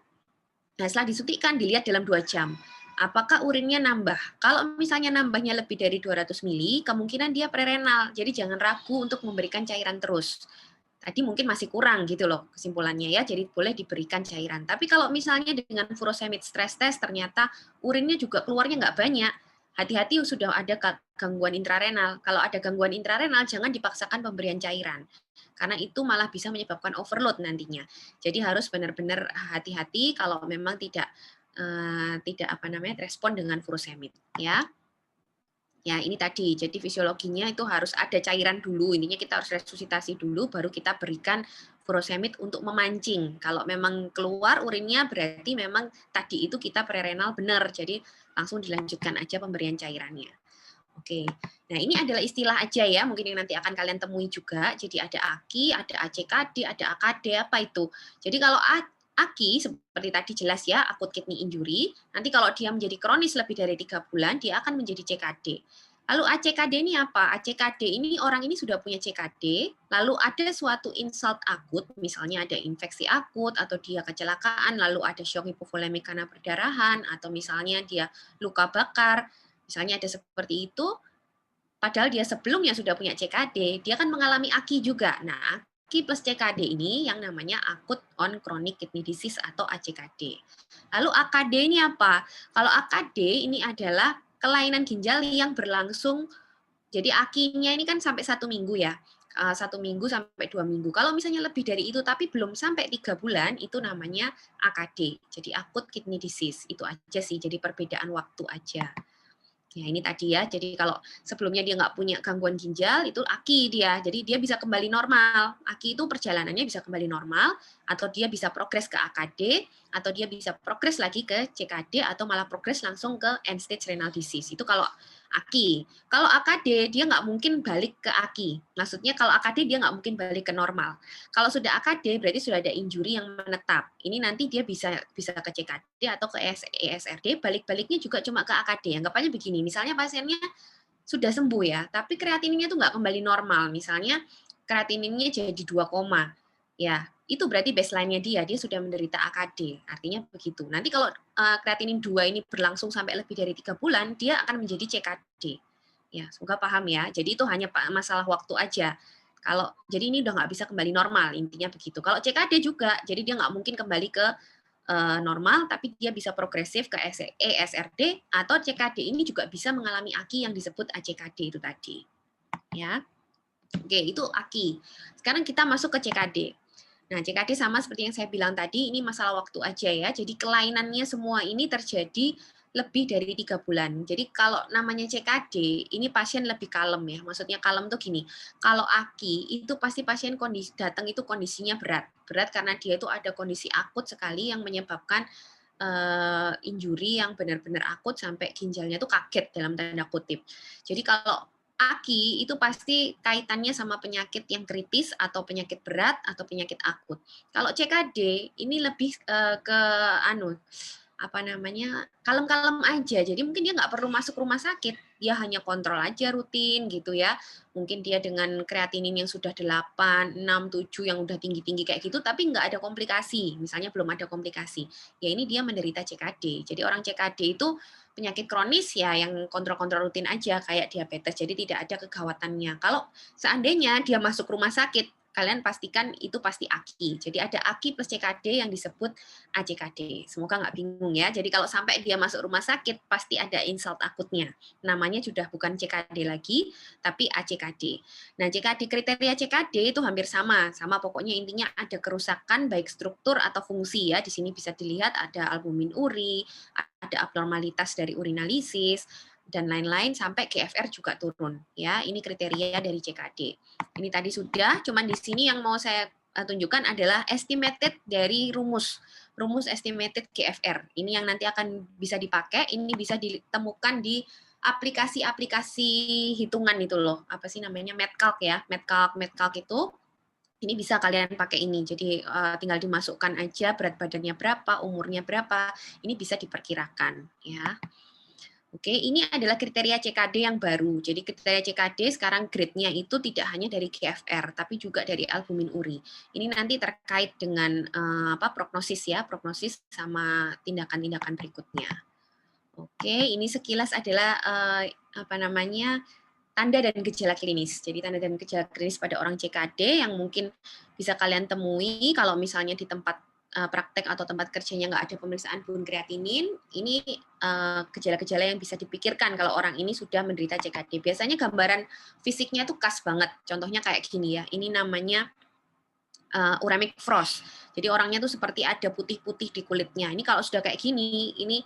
Nah, setelah disuntikkan, dilihat dalam 2 jam. Apakah urinnya nambah? Kalau misalnya nambahnya lebih dari 200 mili, kemungkinan dia prerenal. Jadi jangan ragu untuk memberikan cairan terus. Tadi mungkin masih kurang gitu loh kesimpulannya ya, jadi boleh diberikan cairan. Tapi kalau misalnya dengan furosemide stress test ternyata urinnya juga keluarnya nggak banyak, hati-hati sudah ada gangguan intrarenal. Kalau ada gangguan intrarenal, jangan dipaksakan pemberian cairan. Karena itu malah bisa menyebabkan overload nantinya. Jadi harus benar-benar hati-hati kalau memang tidak respon dengan furosemide ya. Ya, ini tadi. Jadi fisiologinya itu harus ada cairan dulu. Intinya kita harus resusitasi dulu baru kita berikan furosemide untuk memancing. Kalau memang keluar urinnya berarti memang tadi itu kita prerenal benar. Jadi langsung dilanjutkan aja pemberian cairannya. Oke. Nah, ini adalah istilah aja ya, mungkin yang nanti akan kalian temui juga. Jadi ada AKI, ada ACKD, ada AKD, apa itu? Jadi kalau AKI seperti tadi jelas ya, acute kidney injury. Nanti kalau dia menjadi kronis lebih dari 3 bulan, dia akan menjadi CKD. Lalu ACKD ini apa? ACKD ini orang ini sudah punya CKD, lalu ada suatu insult akut, misalnya ada infeksi akut atau dia kecelakaan, lalu ada shock hipovolemik karena perdarahan atau misalnya dia luka bakar. Misalnya ada seperti itu, padahal dia sebelumnya sudah punya CKD, dia kan mengalami AKI juga. Nah, AKI plus CKD ini yang namanya Acute on Chronic Kidney Disease atau ACKD. Lalu AKD ini apa? Kalau AKD ini adalah kelainan ginjal yang berlangsung, jadi AKI-nya ini kan sampai 1 minggu ya, 1 minggu sampai 2 minggu. Kalau misalnya lebih dari itu tapi belum sampai 3 bulan, itu namanya AKD. Jadi Acute Kidney Disease. Itu aja sih, jadi perbedaan waktu aja. Ya ini tadi ya, jadi kalau sebelumnya dia nggak punya gangguan ginjal, itu AKI dia, jadi dia bisa kembali normal. AKI itu perjalanannya bisa kembali normal, atau dia bisa progres ke AKD, atau dia bisa progres lagi ke CKD, atau malah progres langsung ke end stage renal disease. Itu kalau AKI. Kalau AKD, dia nggak mungkin balik ke AKI. Maksudnya kalau AKD, dia nggak mungkin balik ke normal. Kalau sudah AKD, berarti sudah ada injury yang menetap. Ini nanti dia bisa ke CKD atau ke ESRD, balik-baliknya juga cuma ke AKD. Anggap aja begini, misalnya pasiennya sudah sembuh ya, tapi kreatininnya tuh nggak kembali normal. Misalnya kreatininnya jadi 2, ya itu berarti baseline-nya dia sudah menderita AKD. Artinya begitu. Nanti kalau kreatinin 2 ini berlangsung sampai lebih dari 3 bulan, dia akan menjadi CKD. Ya, semoga paham ya. Jadi itu hanya masalah waktu aja. Jadi ini udah nggak bisa kembali normal, intinya begitu. Kalau CKD juga, jadi dia nggak mungkin kembali ke normal, tapi dia bisa progresif ke ESRD, atau CKD ini juga bisa mengalami AKI yang disebut ACKD itu tadi. Ya, oke, itu AKI. Sekarang kita masuk ke CKD. Nah, CKD sama seperti yang saya bilang tadi, ini masalah waktu aja ya. Jadi kelainannya semua ini terjadi lebih dari 3 bulan. Jadi kalau namanya CKD, ini pasien lebih kalem ya. Maksudnya kalem tuh gini, kalau AKI itu pasti pasien datang itu kondisinya berat. Berat karena dia itu ada kondisi akut sekali yang menyebabkan injury yang benar-benar akut sampai ginjalnya tuh kaget dalam tanda kutip. Jadi kalau AKI itu pasti kaitannya sama penyakit yang kritis atau penyakit berat atau penyakit akut. Kalau CKD ini lebih ke kalem-kalem aja. Jadi mungkin dia nggak perlu masuk rumah sakit, dia hanya kontrol aja rutin gitu ya. Mungkin dia dengan kreatinin yang sudah 8, 6, 7 yang udah tinggi-tinggi kayak gitu, tapi nggak ada komplikasi. Misalnya belum ada komplikasi. Ya ini dia menderita CKD. Jadi orang CKD itu penyakit kronis ya yang kontrol-kontrol rutin aja kayak diabetes. Jadi tidak ada kegawatannya. Kalau seandainya dia masuk rumah sakit, kalian pastikan itu pasti AKI. Jadi ada AKI plus CKD yang disebut ACKD. Semoga nggak bingung ya. Jadi kalau sampai dia masuk rumah sakit, pasti ada insult akutnya. Namanya sudah bukan CKD lagi, tapi ACKD. Nah, kriteria CKD itu hampir sama. Sama pokoknya intinya ada kerusakan baik struktur atau fungsi ya. Di sini bisa dilihat ada albumin uri, ada abnormalitas dari urinalisis, dan lain-lain sampai GFR juga turun ya. Ini kriteria dari CKD. Ini tadi sudah, cuman di sini yang mau saya tunjukkan adalah estimated dari rumus estimated GFR. Ini yang nanti akan bisa dipakai, ini bisa ditemukan di aplikasi-aplikasi hitungan itu loh. Apa sih namanya? Medcalc ya. Medcalc itu ini bisa kalian pakai ini. Jadi tinggal dimasukkan aja berat badannya berapa, umurnya berapa. Ini bisa diperkirakan ya. Oke, ini adalah kriteria CKD yang baru. Jadi kriteria CKD sekarang grade-nya itu tidak hanya dari GFR, tapi juga dari albumin uri. Ini nanti terkait dengan prognosis ya, prognosis sama tindakan-tindakan berikutnya. Oke, ini sekilas adalah tanda dan gejala klinis. Jadi tanda dan gejala klinis pada orang CKD yang mungkin bisa kalian temui kalau misalnya di tempat praktek atau tempat kerjanya nggak ada pemeriksaan bun kreatinin, ini gejala-gejala yang bisa dipikirkan kalau orang ini sudah menderita CKD. Biasanya gambaran fisiknya tuh khas banget. Contohnya kayak gini ya. Ini namanya uremic frost. Jadi orangnya tuh seperti ada putih-putih di kulitnya. Ini kalau sudah kayak gini, ini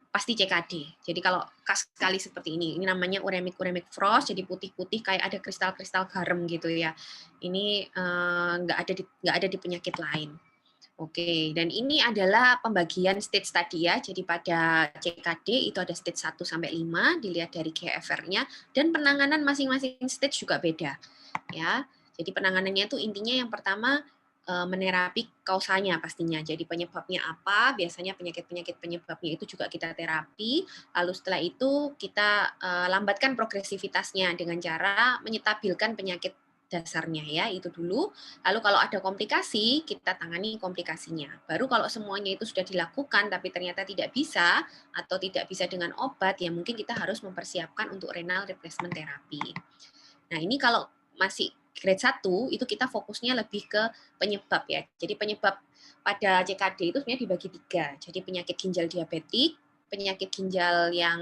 pasti CKD. Jadi kalau khas sekali seperti ini namanya uremic frost, jadi putih-putih kayak ada kristal-kristal garam gitu ya. Ini nggak ada di penyakit lain. Oke, dan ini adalah pembagian stage tadi ya. Jadi pada CKD itu ada stage 1 sampai 5 dilihat dari GFR-nya, dan penanganan masing-masing stage juga beda. Ya. Jadi penanganannya itu intinya yang pertama menerapi kausanya pastinya. Jadi penyebabnya apa? Biasanya penyakit-penyakit penyebabnya itu juga kita terapi. Lalu setelah itu kita lambatkan progresivitasnya dengan cara menyetabilkan penyakit dasarnya ya, itu dulu. Lalu kalau ada komplikasi, kita tangani komplikasinya. Baru kalau semuanya itu sudah dilakukan tapi ternyata tidak bisa atau tidak bisa dengan obat, ya mungkin kita harus mempersiapkan untuk renal replacement therapy. Nah, ini kalau masih grade 1 itu kita fokusnya lebih ke penyebab ya. Jadi penyebab pada CKD itu sebenarnya dibagi 3. Jadi penyakit ginjal diabetik, penyakit ginjal yang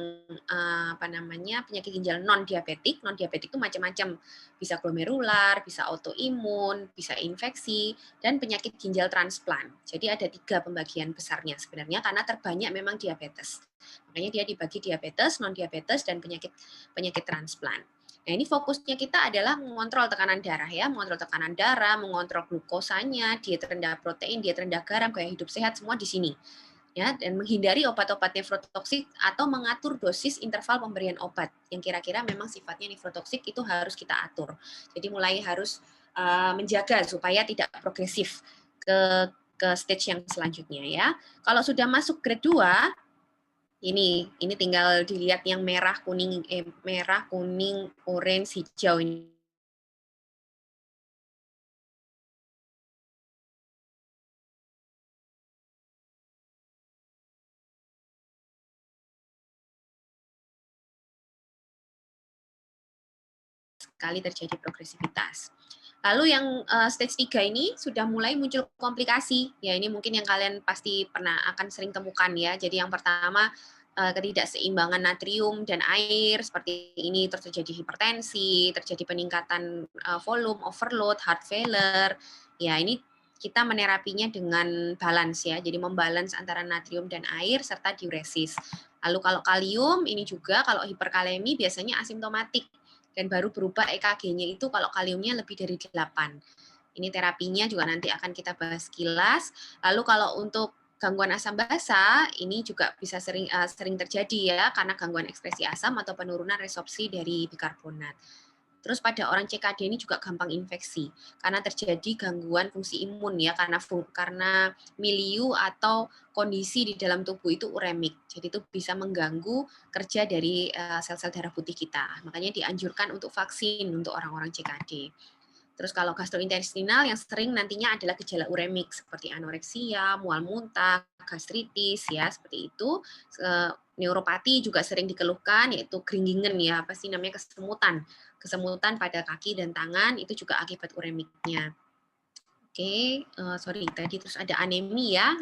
penyakit ginjal non diabetik. Non diabetik itu macam-macam, bisa glomerular, bisa autoimun, bisa infeksi, dan penyakit ginjal transplant. Jadi ada 3 pembagian besarnya sebenarnya karena terbanyak memang diabetes. Makanya dia dibagi diabetes, non diabetes, dan penyakit transplant. Nah, ini fokusnya kita adalah mengontrol tekanan darah ya, mengontrol tekanan darah, mengontrol glukosanya, diet rendah protein, diet rendah garam, gaya hidup sehat, semua di sini. Ya, dan menghindari obat-obat nefrotoksik atau mengatur dosis interval pemberian obat yang kira-kira memang sifatnya nefrotoksik itu harus kita atur. Jadi mulai harus menjaga supaya tidak progresif ke stage yang selanjutnya ya. Kalau sudah masuk grade 2, ini tinggal dilihat yang merah, kuning, orange, hijau ini. Sekali terjadi progresivitas. Lalu yang stage 3 ini sudah mulai muncul komplikasi. Ya, ini mungkin yang kalian pasti pernah akan sering temukan ya. Jadi yang pertama ketidakseimbangan natrium dan air seperti ini, terus terjadi hipertensi, terjadi peningkatan volume, overload, heart failure. Ya, ini kita menerapinya dengan balance ya. Jadi membalance antara natrium dan air serta diuresis. Lalu kalau kalium ini juga kalau hiperkalemi biasanya asimptomatik dan baru berubah EKG-nya itu kalau kaliumnya lebih dari 8. Ini terapinya juga nanti akan kita bahas kilas. Lalu kalau untuk gangguan asam basa, ini juga bisa sering terjadi ya, karena gangguan ekspresi asam atau penurunan resorpsi dari bikarbonat. Terus pada orang CKD ini juga gampang infeksi karena terjadi gangguan fungsi imun ya, karena miliu atau kondisi di dalam tubuh itu uremik. Jadi itu bisa mengganggu kerja dari sel-sel darah putih kita. Makanya dianjurkan untuk vaksin untuk orang-orang CKD. Terus kalau gastrointestinal yang sering nantinya adalah gejala uremik seperti anoreksia, mual muntah, gastritis ya, seperti itu. Neuropati juga sering dikeluhkan yaitu gringingen ya, apa sih namanya, kesemutan. Kesemutan pada kaki dan tangan itu juga akibat uremiknya. Oke, sorry tadi terus ada anemia,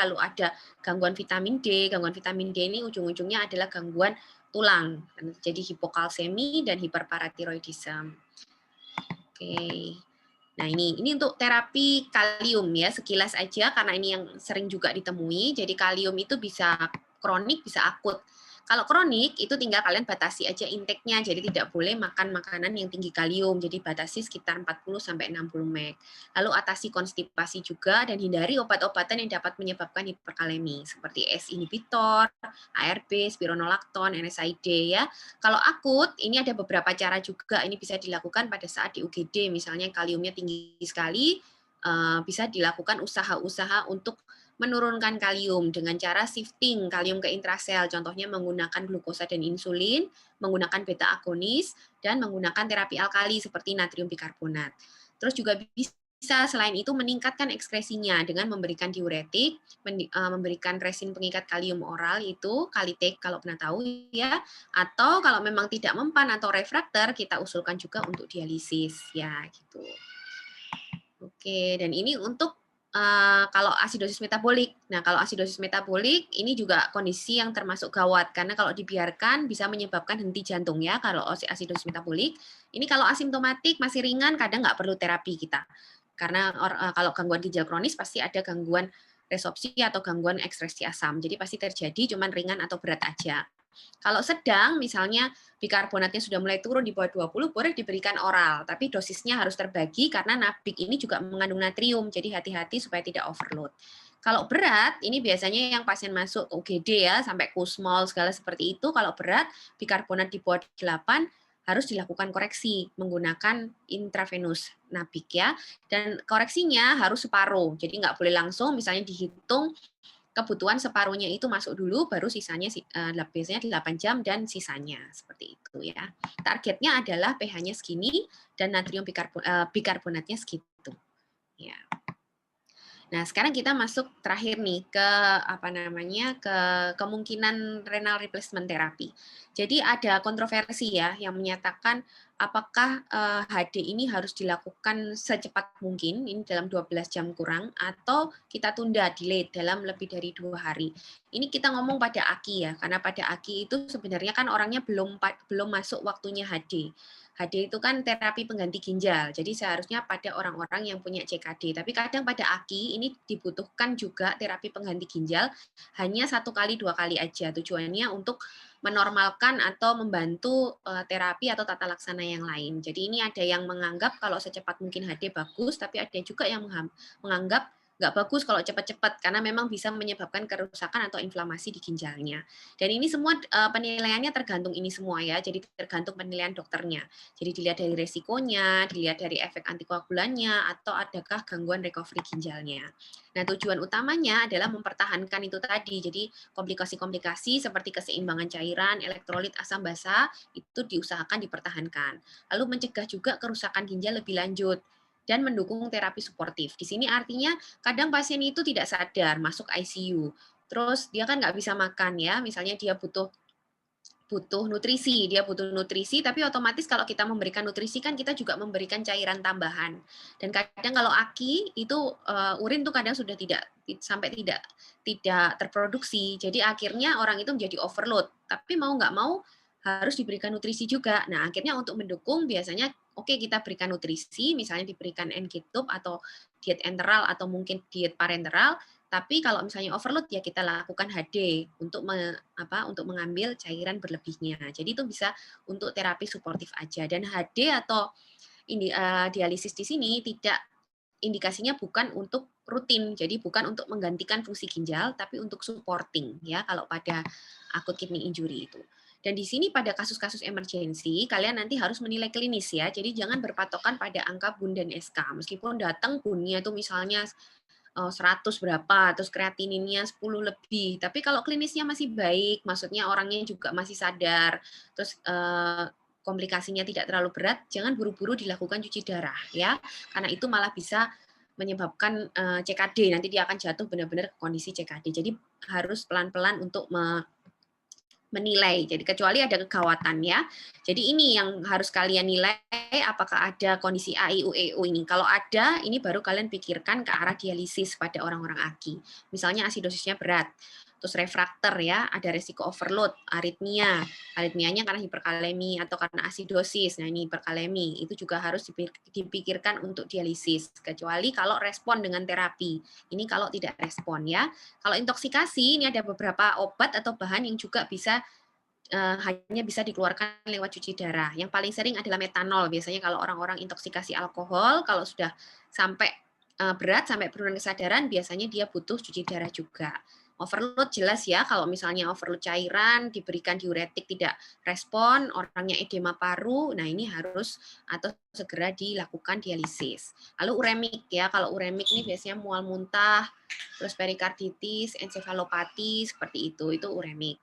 lalu ada gangguan vitamin D. Gangguan vitamin D ini ujung-ujungnya adalah gangguan tulang, jadi hipokalsemi dan hiperparatiroidisme. Oke. Nah, ini untuk terapi kalium ya, sekilas aja karena ini yang sering juga ditemui. Jadi kalium itu bisa kronik, bisa akut. Kalau kronik itu tinggal kalian batasi aja intake-nya, jadi tidak boleh makan makanan yang tinggi kalium, jadi batasi sekitar 40 sampai 60 mg. Lalu atasi konstipasi juga dan hindari obat-obatan yang dapat menyebabkan hiperkalemi seperti ACE inhibitor, ARB, spironolakton, NSAID ya. Kalau akut, ini ada beberapa cara juga. Ini bisa dilakukan pada saat di UGD, misalnya kaliumnya tinggi sekali, bisa dilakukan usaha-usaha untuk menurunkan kalium dengan cara shifting kalium ke intrasel, contohnya menggunakan glukosa dan insulin, menggunakan beta agonis, dan menggunakan terapi alkali seperti natrium bikarbonat. Terus juga bisa selain itu meningkatkan ekskresinya dengan memberikan diuretik, memberikan resin pengikat kalium oral itu Kalitek kalau pernah tahu ya, atau kalau memang tidak mempan atau refraktor kita usulkan juga untuk dialisis ya gitu. Oke, dan ini untuk kalau asidosis metabolik. Nah, kalau asidosis metabolik ini juga kondisi yang termasuk gawat karena kalau dibiarkan bisa menyebabkan henti jantung ya. Kalau asidosis metabolik, ini kalau asimptomatik masih ringan kadang nggak perlu terapi kita. Karena kalau gangguan ginjal kronis pasti ada gangguan resorpsi atau gangguan ekskresi asam. Jadi pasti terjadi cuman ringan atau berat aja. Kalau sedang, misalnya bikarbonatnya sudah mulai turun di bawah 20, boleh diberikan oral, tapi dosisnya harus terbagi karena nabik ini juga mengandung natrium, jadi hati-hati supaya tidak overload. Kalau berat, ini biasanya yang pasien masuk ke UGD ya, sampai kusmol segala seperti itu, kalau berat, bikarbonat di bawah 8, harus dilakukan koreksi menggunakan intravenous nabik ya, dan koreksinya harus separuh, jadi nggak boleh langsung misalnya dihitung kebutuhan separuhnya itu masuk dulu, baru sisanya biasanya 8 jam dan sisanya seperti itu ya. Targetnya adalah pH-nya segini dan natrium bikarbonatnya segitu. Ya. Nah, sekarang kita masuk terakhir nih ke ke kemungkinan renal replacement therapy. Jadi ada kontroversi ya yang menyatakan apakah HD ini harus dilakukan secepat mungkin, ini dalam 12 jam kurang, atau kita tunda, delay dalam lebih dari 2 hari. Ini kita ngomong pada AKI ya, karena pada AKI itu sebenarnya kan orangnya belum masuk waktunya HD. HD itu kan terapi pengganti ginjal, jadi seharusnya pada orang-orang yang punya CKD. Tapi kadang pada AKI ini dibutuhkan juga terapi pengganti ginjal hanya 1 kali 2 kali aja. Tujuannya untuk menormalkan atau membantu terapi atau tata laksana yang lain. Jadi ini ada yang menganggap kalau secepat mungkin HD bagus, tapi ada juga yang menganggap nggak bagus kalau cepat-cepat karena memang bisa menyebabkan kerusakan atau inflamasi di ginjalnya. Dan ini semua penilaiannya tergantung ini semua ya, jadi tergantung penilaian dokternya. Jadi dilihat dari resikonya, dilihat dari efek antikoagulannya, atau adakah gangguan recovery ginjalnya. Nah, tujuan utamanya adalah mempertahankan itu tadi. Jadi komplikasi-komplikasi seperti keseimbangan cairan, elektrolit, asam basa itu diusahakan dipertahankan. Lalu mencegah juga kerusakan ginjal lebih lanjut dan mendukung terapi suportif. Di sini artinya kadang pasien itu tidak sadar masuk ICU. Terus dia kan nggak bisa makan ya, misalnya dia butuh butuh nutrisi, tapi otomatis kalau kita memberikan nutrisi kan kita juga memberikan cairan tambahan. Dan kadang kalau AKI itu urin tuh kadang sudah sampai tidak terproduksi. Jadi akhirnya orang itu menjadi overload. Tapi mau nggak mau harus diberikan nutrisi juga. Nah, akhirnya untuk mendukung biasanya oke kita berikan nutrisi, misalnya diberikan NG-tube atau diet enteral atau mungkin diet parenteral. Tapi kalau misalnya overload ya kita lakukan HD untuk untuk mengambil cairan berlebihnya. Jadi itu bisa untuk terapi suportif aja. Dan HD atau dialisis di sini tidak indikasinya bukan untuk rutin. Jadi bukan untuk menggantikan fungsi ginjal tapi untuk supporting ya kalau pada acute kidney injury itu. Dan di sini pada kasus-kasus emergensi, kalian nanti harus menilai klinis ya. Jadi jangan berpatokan pada angka BUN dan SK. Meskipun datang BUN-nya itu misalnya 100 berapa, terus kreatininnya 10 lebih. Tapi kalau klinisnya masih baik, maksudnya orangnya juga masih sadar, terus komplikasinya tidak terlalu berat, jangan buru-buru dilakukan cuci darah ya, karena itu malah bisa menyebabkan CKD. Nanti dia akan jatuh benar-benar ke kondisi CKD. Jadi harus pelan-pelan untuk menilai. Jadi kecuali ada kegawatan ya. Jadi ini yang harus kalian nilai apakah ada kondisi AIU EU ini. Kalau ada, ini baru kalian pikirkan ke arah dialisis pada orang-orang AKI. Misalnya asidosisnya berat, terus refraktor ya, ada resiko overload, aritmia. Aritmianya karena hiperkalemi atau karena asidosis. Nah, ini hiperkalemi. Itu juga harus dipikirkan untuk dialisis. Kecuali kalau respon dengan terapi. Ini kalau tidak respon ya. Kalau intoksikasi, ini ada beberapa obat atau bahan yang juga bisa hanya bisa dikeluarkan lewat cuci darah. Yang paling sering adalah metanol. Biasanya kalau orang-orang intoksikasi alkohol, kalau sudah sampai berat, sampai penurunan kesadaran, biasanya dia butuh cuci darah juga. Overload jelas ya, kalau misalnya overload cairan, diberikan diuretik tidak respon, orangnya edema paru, nah ini harus atau segera dilakukan dialisis. Lalu uremik ya, kalau uremik ini biasanya mual muntah, terus perikarditis, ensefalopati, seperti itu uremik.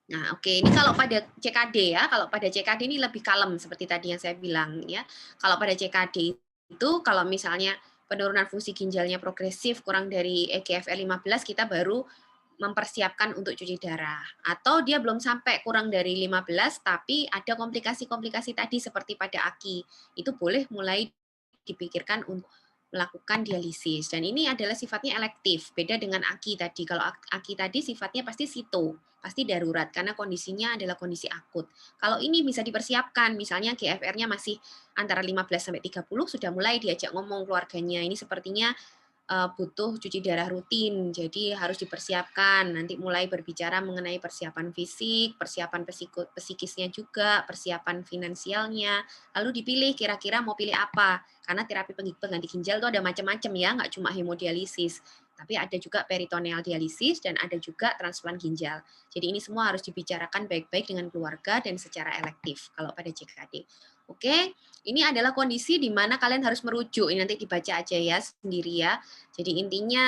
Nah, oke, ini kalau pada CKD ya, kalau pada CKD ini lebih kalem seperti tadi yang saya bilang ya. Kalau pada CKD itu kalau misalnya penurunan fungsi ginjalnya progresif kurang dari eGFR 15 kita baru mempersiapkan untuk cuci darah. Atau dia belum sampai kurang dari 15 tapi ada komplikasi-komplikasi tadi seperti pada AKI. Itu boleh mulai dipikirkan untuk melakukan dialisis. Dan ini adalah sifatnya elektif, beda dengan AKI tadi. Kalau AKI tadi sifatnya pasti situ, pasti darurat, karena kondisinya adalah kondisi akut. Kalau ini bisa dipersiapkan, misalnya GFR-nya masih antara 15-30, sudah mulai diajak ngomong keluarganya, ini sepertinya butuh cuci darah rutin, jadi harus dipersiapkan. Nanti mulai berbicara mengenai persiapan fisik, persiapan psikisnya juga, persiapan finansialnya. Lalu dipilih kira-kira mau pilih apa. Karena terapi pengganti ginjal itu ada macam-macam ya, nggak cuma hemodialisis. Tapi ada juga peritoneal dialisis dan ada juga transplant ginjal. Jadi ini semua harus dibicarakan baik-baik dengan keluarga dan secara elektif kalau pada CKD. Oke, ini adalah kondisi di mana kalian harus merujuk. Ini nanti dibaca aja ya sendiri ya. Jadi intinya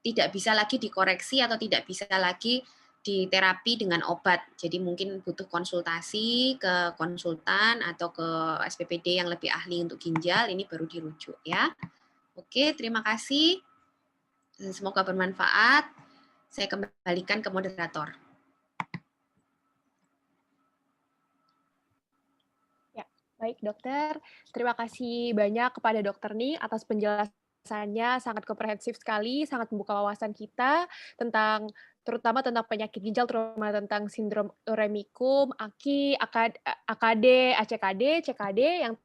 tidak bisa lagi dikoreksi atau tidak bisa lagi diterapi dengan obat. Jadi mungkin butuh konsultasi ke konsultan atau ke SPPD yang lebih ahli untuk ginjal, ini baru dirujuk ya. Oke, terima kasih. Semoga bermanfaat. Saya kembalikan ke moderator. Baik dokter, terima kasih banyak kepada dokter nih atas penjelasannya sangat komprehensif sekali, sangat membuka wawasan kita tentang terutama tentang penyakit ginjal, terutama tentang sindrom uremicum, AKI, AKD, ACKD, CKD yang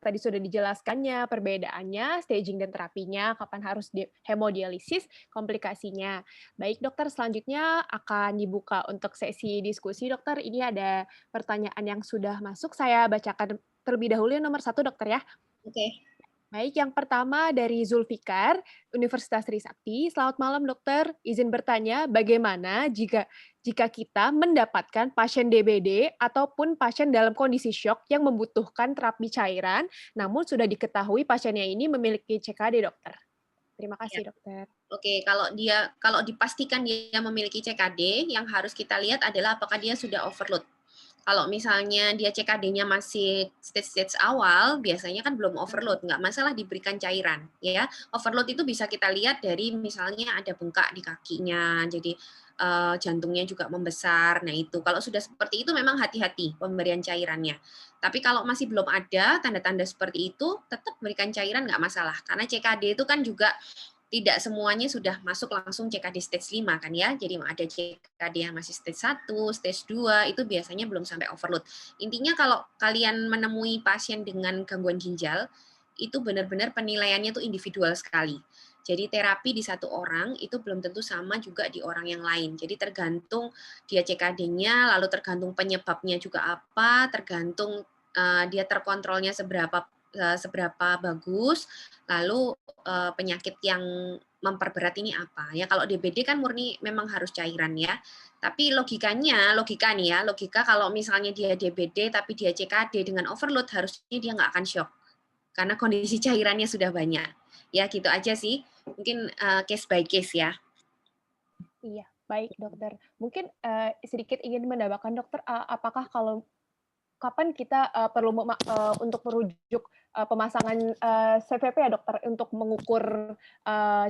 tadi sudah dijelaskannya, perbedaannya, staging dan terapinya, kapan harus hemodialisis, komplikasinya. Baik dokter, selanjutnya akan dibuka untuk sesi diskusi dokter. Ini ada pertanyaan yang sudah masuk, saya bacakan terlebih dahulu yang nomor satu dokter ya. Oke. Baik, yang pertama dari Zulfikar, Universitas Trisakti. Selamat malam dokter, izin bertanya bagaimana jika kita mendapatkan pasien DBD ataupun pasien dalam kondisi syok yang membutuhkan terapi cairan, namun sudah diketahui pasiennya ini memiliki CKD dokter. Terima Ya. kasih dokter. Oke, kalau dipastikan dia memiliki CKD, yang harus kita lihat adalah apakah dia sudah overload. Kalau misalnya dia CKD-nya masih stage-stage awal, biasanya kan belum overload, nggak masalah diberikan cairan, ya. Overload itu bisa kita lihat dari misalnya ada bengkak di kakinya, jadi jantungnya juga membesar. Nah itu, kalau sudah seperti itu memang hati-hati pemberian cairannya. Tapi kalau masih belum ada tanda-tanda seperti itu, tetap berikan cairan nggak masalah. Karena CKD itu kan juga tidak semuanya sudah masuk langsung CKD stage 5 kan ya. Jadi ada CKD yang masih stage 1, stage 2 itu biasanya belum sampai overload. Intinya kalau kalian menemui pasien dengan gangguan ginjal, itu benar-benar penilaiannya itu individual sekali. Jadi terapi di satu orang itu belum tentu sama juga di orang yang lain. Jadi tergantung dia CKD-nya, lalu tergantung penyebabnya juga apa, tergantung dia terkontrolnya seberapa bagus, lalu penyakit yang memperberat ini apa ya. Kalau DBD kan murni memang harus cairan ya, tapi logika nih ya, logika kalau misalnya dia DBD tapi dia CKD dengan overload, harusnya dia nggak akan shock karena kondisi cairannya sudah banyak. Ya gitu aja sih, mungkin case by case ya. Iya, baik dokter. Mungkin sedikit ingin menambahkan dokter, apakah kapan kita perlu untuk merujuk pemasangan CVP ya dokter untuk mengukur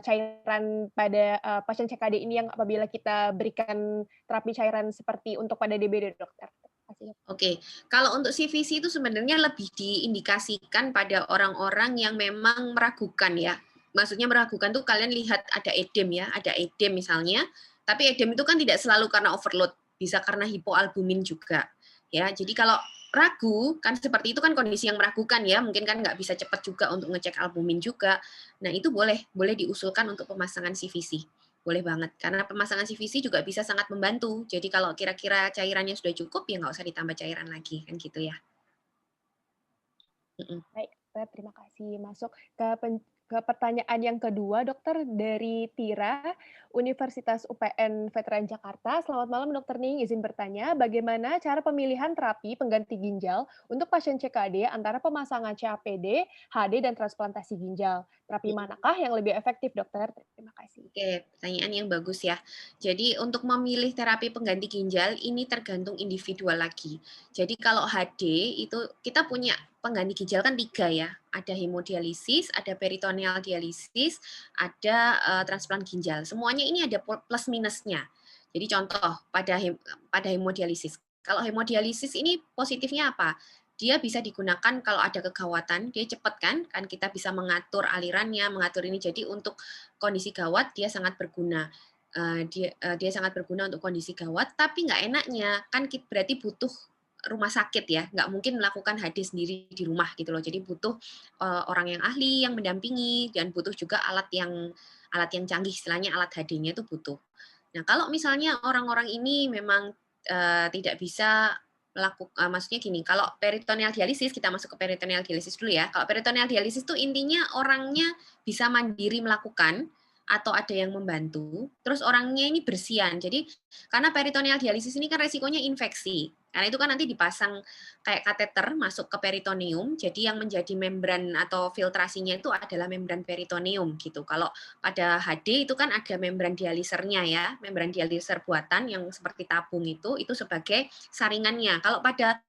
cairan pada pasien CKD ini yang apabila kita berikan terapi cairan seperti untuk pada DBD dokter. Terima kasih. Oke, kalau untuk CVC itu sebenarnya lebih diindikasikan pada orang-orang yang memang meragukan ya. Maksudnya meragukan tuh kalian lihat ada edem ya, ada edem misalnya, tapi edem itu kan tidak selalu karena overload, bisa karena hipoalbumin juga. Ya, jadi kalau ragu kan seperti itu kan kondisi yang meragukan ya, mungkin kan nggak bisa cepat juga untuk ngecek albumin juga. Nah itu boleh diusulkan untuk pemasangan CVC. Boleh banget, karena pemasangan CVC juga bisa sangat membantu. Jadi kalau kira-kira cairannya sudah cukup, ya nggak usah ditambah cairan lagi, kan gitu ya. Mhm. Baik, dokter, terima kasih. Masuk ke pertanyaan yang kedua, dokter, dari Tira, Universitas UPN Veteran Jakarta. Selamat malam, dokter Ning. Izin bertanya, bagaimana cara pemilihan terapi pengganti ginjal untuk pasien CKD antara pemasangan CAPD, HD, dan transplantasi ginjal? Terapi manakah yang lebih efektif, dokter? Terima kasih. Oke, pertanyaan yang bagus ya. Jadi untuk memilih terapi pengganti ginjal ini tergantung individual lagi. Jadi kalau HD itu kita punya pengganti ginjal kan 3 ya. Ada hemodialisis, ada peritoneal dialisis, ada transplant ginjal. Semuanya ini ada plus minusnya. Jadi contoh pada hemodialisis. Kalau hemodialisis ini positifnya apa? Dia bisa digunakan kalau ada kegawatan, dia cepat kan kita bisa mengatur alirannya, mengatur ini. Jadi untuk kondisi gawat dia sangat berguna. Dia sangat berguna untuk kondisi gawat, tapi nggak enaknya kan berarti butuh rumah sakit ya, nggak mungkin melakukan HD sendiri di rumah gitu loh. Jadi butuh orang yang ahli yang mendampingi dan butuh juga alat yang canggih, istilahnya alat HD-nya itu butuh. Nah kalau misalnya orang-orang ini memang tidak bisa maksudnya gini, kalau peritoneal dialisis, kita masuk ke peritoneal dialisis dulu ya. Kalau peritoneal dialisis itu intinya orangnya bisa mandiri melakukan atau ada yang membantu, terus orangnya ini bersihan. Jadi karena peritoneal dialisis ini kan resikonya infeksi. Karena itu kan nanti dipasang kayak kateter masuk ke peritoneum, jadi yang menjadi membran atau filtrasinya itu adalah membran peritoneum gitu. Kalau pada HD itu kan ada membran dialisernya ya, membran dialiser buatan yang seperti tabung itu sebagai saringannya. Kalau pada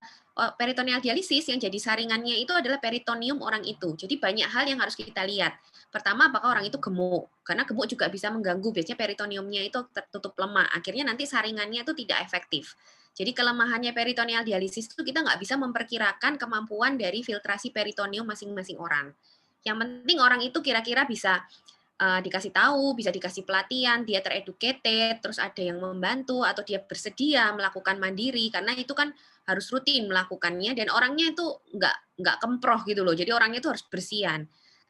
peritoneal dialisis yang jadi saringannya itu adalah peritoneum orang itu. Jadi banyak hal yang harus kita lihat. Pertama, apakah orang itu gemuk? Karena gemuk juga bisa mengganggu. Biasanya peritoneumnya itu tertutup lemak. Akhirnya nanti saringannya itu tidak efektif. Jadi kelemahannya peritoneal dialisis itu kita nggak bisa memperkirakan kemampuan dari filtrasi peritoneum masing-masing orang. Yang penting orang itu kira-kira bisa dikasih tahu, bisa dikasih pelatihan, dia tereducated, terus ada yang membantu atau dia bersedia melakukan mandiri karena itu kan harus rutin melakukannya dan orangnya itu nggak kemproh gitu loh. Jadi orangnya itu harus bersihan.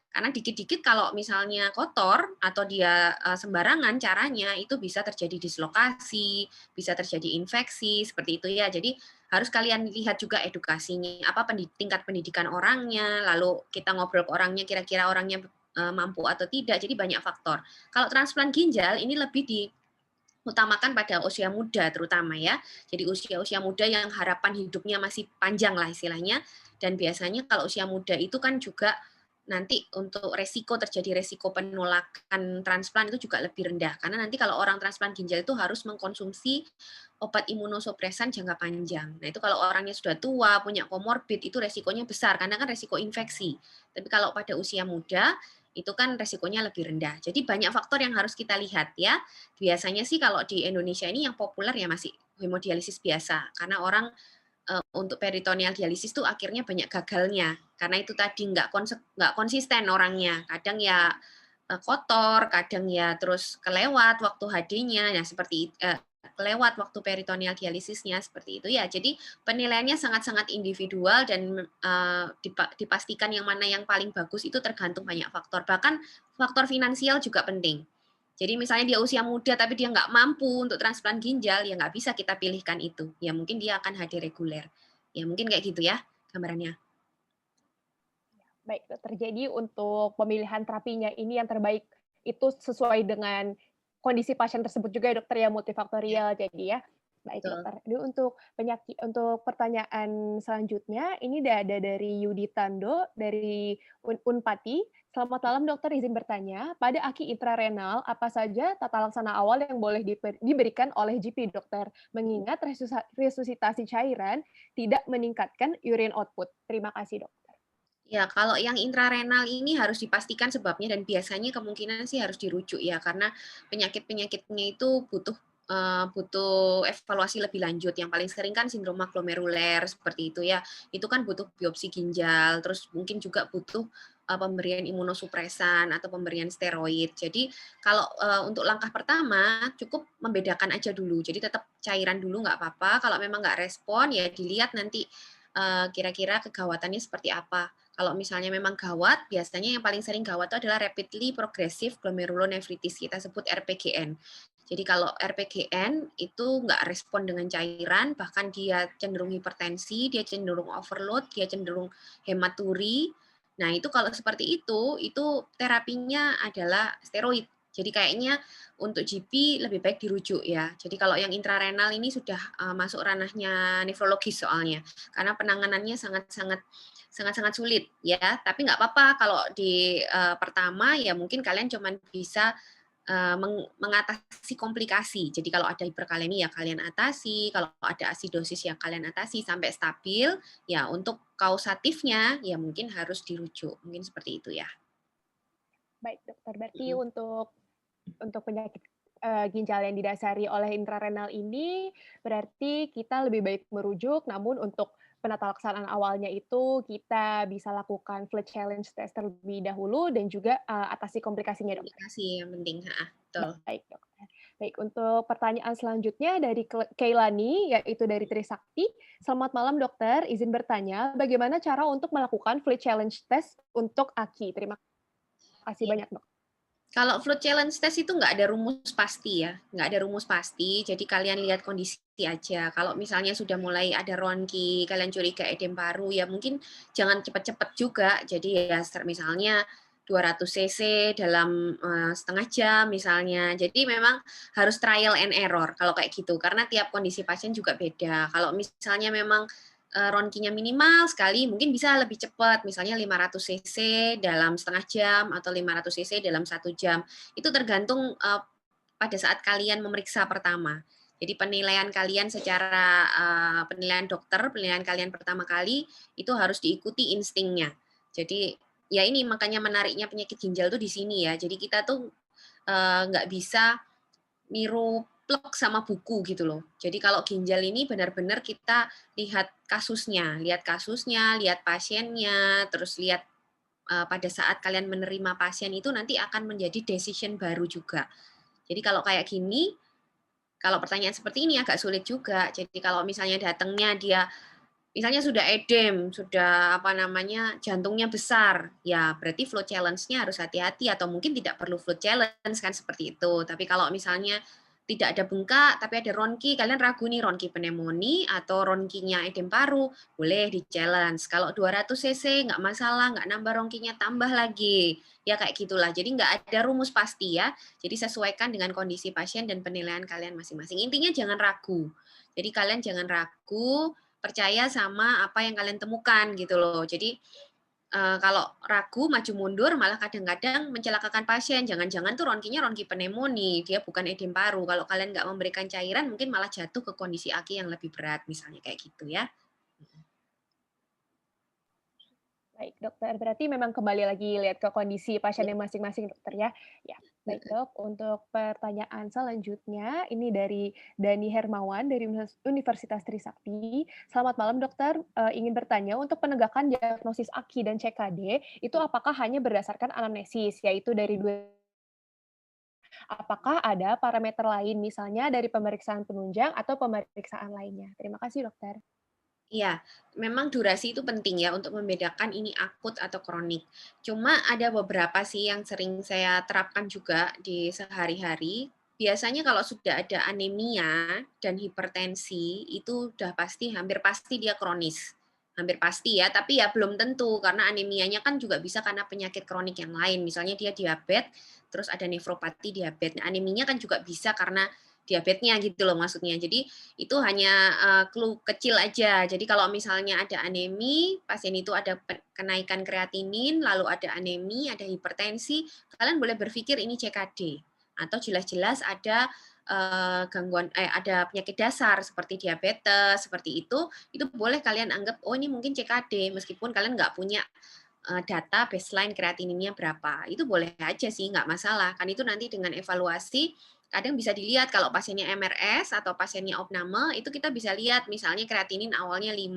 Karena dikit-dikit kalau misalnya kotor atau dia sembarangan caranya itu bisa terjadi dislokasi, bisa terjadi infeksi seperti itu ya. Jadi harus kalian lihat juga edukasinya, apa tingkat pendidikan orangnya, lalu kita ngobrol ke orangnya kira-kira orangnya mampu atau tidak. Jadi banyak faktor. Kalau transplant ginjal ini lebih diutamakan pada usia muda terutama ya. Jadi usia-usia muda yang harapan hidupnya masih panjang lah istilahnya. Dan biasanya kalau usia muda itu kan juga nanti untuk resiko penolakan transplant itu juga lebih rendah. Karena nanti kalau orang transplant ginjal itu harus mengkonsumsi obat imunosupresan jangka panjang. Nah itu kalau orangnya sudah tua, punya komorbid, itu resikonya besar karena kan resiko infeksi. Tapi kalau pada usia muda, itu kan resikonya lebih rendah. Jadi banyak faktor yang harus kita lihat ya. Biasanya sih kalau di Indonesia ini yang populer ya masih hemodialisis biasa. Karena orang untuk peritoneal dialisis tuh akhirnya banyak gagalnya karena itu tadi nggak konsisten orangnya kadang ya kotor kadang ya terus kelewat waktu HD-nya nah seperti kelewat waktu peritoneal dialisisnya seperti itu ya jadi penilaiannya sangat-sangat individual dan dipastikan yang mana yang paling bagus itu tergantung banyak faktor bahkan faktor finansial juga penting. Jadi misalnya dia usia muda tapi dia nggak mampu untuk transplant ginjal, ya nggak bisa kita pilihkan itu. Ya mungkin dia akan HD reguler. Ya mungkin kayak gitu ya gambarannya. Baik, dokter. Jadi untuk pemilihan terapinya ini yang terbaik itu sesuai dengan kondisi pasien tersebut juga ya, dokter, ya, Ya, multifaktorial jadi ya. Baik, betul. dokter. Ini untuk pertanyaan selanjutnya, ini ada dari Yudi Tando dari Unpati. Selamat malam, dokter, izin bertanya, pada aki intrarenal, apa saja tata laksana awal yang boleh diberikan oleh GP, dokter? Mengingat resusitasi cairan tidak meningkatkan urine output. Terima kasih, dok. Ya, kalau yang intrarenal ini harus dipastikan sebabnya dan biasanya kemungkinan sih harus dirujuk ya karena penyakit-penyakitnya itu butuh evaluasi lebih lanjut. Yang paling sering kan sindrom glomeruler seperti itu ya. Itu kan butuh biopsi ginjal, terus mungkin juga butuh pemberian imunosupresan atau pemberian steroid. Jadi kalau untuk langkah pertama cukup membedakan aja dulu. Jadi tetap cairan dulu nggak apa-apa. Kalau memang nggak respon ya dilihat nanti kira-kira kegawatannya seperti apa. Kalau misalnya memang gawat, biasanya yang paling sering gawat itu adalah rapidly progressive glomerulonefritis, kita sebut RPGN. Jadi kalau RPGN itu nggak respon dengan cairan, bahkan dia cenderung hipertensi, dia cenderung overload, dia cenderung hematuri. Nah itu kalau seperti itu terapinya adalah steroid. Jadi kayaknya untuk GP lebih baik dirujuk ya. Jadi kalau yang intrarenal ini sudah masuk ranahnya nefrologis soalnya, karena penanganannya sangat-sangat sulit ya. Tapi nggak apa-apa kalau di pertama ya mungkin kalian cuman bisa mengatasi komplikasi. Jadi kalau ada hiperkalemi ya kalian atasi, kalau ada asidosis ya kalian atasi sampai stabil. Ya untuk kausatifnya ya mungkin harus dirujuk. Mungkin seperti itu ya. Baik, dokter. Berarti Mm. untuk penyakit, ginjal yang didasari oleh intrarenal ini, berarti kita lebih baik merujuk, namun untuk penata laksanaan awalnya itu kita bisa lakukan fluid challenge test terlebih dahulu dan juga, atasi komplikasinya, dokter. Komplikasi yang penting. Betul. Baik, dokter. Baik, untuk pertanyaan selanjutnya dari Keilani, yaitu dari Trisakti. Selamat malam, dokter. Izin bertanya, bagaimana cara untuk melakukan fluid challenge test untuk AKI? Terima kasih Iya. banyak, dok. Kalau float challenge test itu nggak ada rumus pasti ya, nggak ada rumus pasti. Jadi kalian lihat kondisi aja. Kalau misalnya sudah mulai ada ronki, kalian curiga edem paru, ya mungkin jangan cepat-cepat juga. Jadi ya misalnya 200 cc dalam setengah jam misalnya. Jadi memang harus trial and error kalau kayak gitu, karena tiap kondisi pasien juga beda. Kalau misalnya memang ronkinya minimal sekali, mungkin bisa lebih cepat, misalnya 500 cc dalam setengah jam atau 500 cc dalam 1 jam. Itu tergantung pada saat kalian memeriksa pertama. Jadi penilaian kalian secara penilaian dokter, penilaian kalian pertama kali itu harus diikuti instingnya. Jadi ya ini makanya menariknya penyakit ginjal tuh di sini ya. Jadi kita tuh nggak bisa niru plek sama buku gitu loh. Jadi kalau ginjal ini benar-benar kita lihat kasusnya, lihat pasiennya, terus lihat pada saat kalian menerima pasien itu nanti akan menjadi decision baru juga. Jadi kalau kayak gini, kalau pertanyaan seperti ini agak sulit juga. Jadi kalau misalnya datangnya dia misalnya sudah edem, sudah apa namanya jantungnya besar, ya berarti flow challenge-nya harus hati-hati atau mungkin tidak perlu flow challenge kan seperti itu. Tapi kalau misalnya tidak ada bengkak tapi ada ronki, kalian ragu nih ronki pneumonia atau ronkinya edem paru, boleh di challenge. Kalau 200 cc nggak masalah, nggak nambah ronkinya tambah lagi. Ya kayak gitulah. Jadi nggak ada rumus pasti ya. Jadi sesuaikan dengan kondisi pasien dan penilaian kalian masing-masing. Intinya jangan ragu. Jadi kalian jangan ragu, percaya sama apa yang kalian temukan gitu loh. Jadi kalau ragu maju mundur malah kadang-kadang mencelakakan pasien. Jangan-jangan tuh ronkinya ronki pneumonia, dia bukan edem paru. Kalau kalian nggak memberikan cairan mungkin malah jatuh ke kondisi aki yang lebih berat misalnya kayak gitu ya. Baik, dokter. Berarti memang kembali lagi lihat ke kondisi Ya. pasiennya masing-masing, dokter ya? Ya, baik dok. Untuk pertanyaan selanjutnya, ini dari Dani Hermawan dari Universitas Trisakti. Selamat malam dokter, ingin bertanya untuk penegakan diagnosis AKI dan CKD, itu apakah hanya berdasarkan anamnesis, yaitu dari dua apakah ada parameter lain, misalnya dari pemeriksaan penunjang atau pemeriksaan lainnya? Terima kasih dokter. Iya, memang durasi itu penting ya untuk membedakan ini akut atau kronik. Cuma ada beberapa sih yang sering saya terapkan juga di sehari-hari. Biasanya kalau sudah ada anemia dan hipertensi, itu udah pasti, hampir pasti dia kronis. Hampir pasti ya, tapi ya belum tentu, karena anemianya kan juga bisa karena penyakit kronik yang lain. Misalnya dia diabetes, terus ada nefropati diabetes. Nah, aneminya kan juga bisa karena diabetesnya gitu loh maksudnya. Jadi itu hanya clue kecil aja. Jadi kalau misalnya ada anemi, pasien itu ada kenaikan kreatinin, lalu ada anemi, ada hipertensi, kalian boleh berpikir ini CKD atau jelas-jelas ada gangguan ada penyakit dasar seperti diabetes, seperti itu boleh kalian anggap oh ini mungkin CKD meskipun kalian nggak punya data baseline kreatininnya berapa. Itu boleh aja sih, nggak masalah. Kan itu nanti dengan evaluasi kadang bisa dilihat kalau pasiennya MRS atau pasiennya opname, itu kita bisa lihat misalnya kreatinin awalnya 5.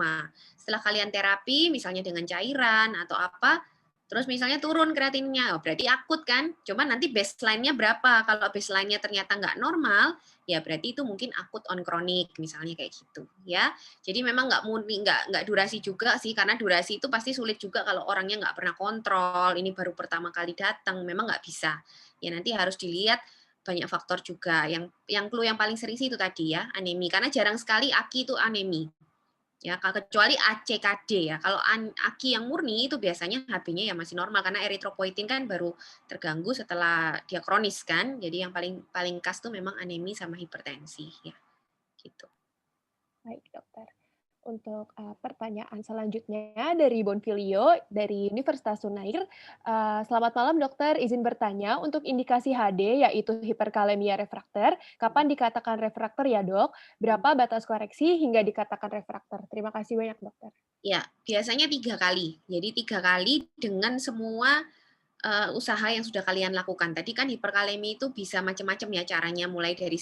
Setelah kalian terapi, misalnya dengan cairan atau apa, terus misalnya turun kreatininnya, oh, berarti akut kan? Cuman nanti baseline-nya berapa? Kalau baseline-nya ternyata nggak normal, ya berarti itu mungkin akut on kronik, misalnya kayak gitu. Ya, jadi memang nggak murni, nggak durasi juga sih, karena durasi itu pasti sulit juga kalau orangnya nggak pernah kontrol, ini baru pertama kali datang, memang nggak bisa. Ya nanti harus dilihat banyak faktor juga. Yang clue yang paling sering sih itu tadi ya, anemi. Karena jarang sekali AKI itu anemi. Ya, kecuali ACKD ya. Kalau AKI yang murni itu biasanya HB-nya ya masih normal karena eritropoietin kan baru terganggu setelah dia kronis kan. Jadi yang paling paling khas tuh memang anemi sama hipertensi ya. Gitu. Baik, dokter. Untuk pertanyaan selanjutnya dari Bonfilio dari Universitas Unair. Selamat malam dokter, izin bertanya untuk indikasi HD yaitu hiperkalemia refrakter, kapan dikatakan refrakter ya dok? Berapa batas koreksi hingga dikatakan refrakter? Terima kasih banyak dokter. Ya, biasanya 3 kali. Jadi 3 kali dengan semua usaha yang sudah kalian lakukan. Tadi kan hiperkalemi itu bisa macam-macam ya caranya, mulai dari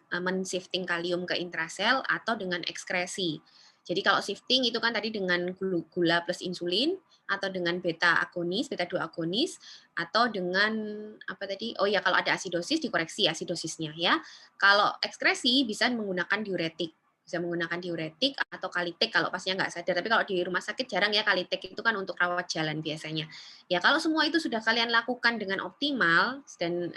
men-shifting kalium ke intrasel atau dengan ekskresi. Jadi kalau shifting itu kan tadi dengan gula plus insulin atau dengan beta agonis, beta 2 agonis atau dengan apa tadi? Oh ya kalau ada asidosis dikoreksi asidosisnya ya. Kalau ekskresi bisa menggunakan diuretik. Bisa menggunakan diuretik atau kalitik kalau pasiennya nggak sadar. Tapi kalau di rumah sakit jarang ya kalitik itu kan untuk rawat jalan biasanya. Ya kalau semua itu sudah kalian lakukan dengan optimal dan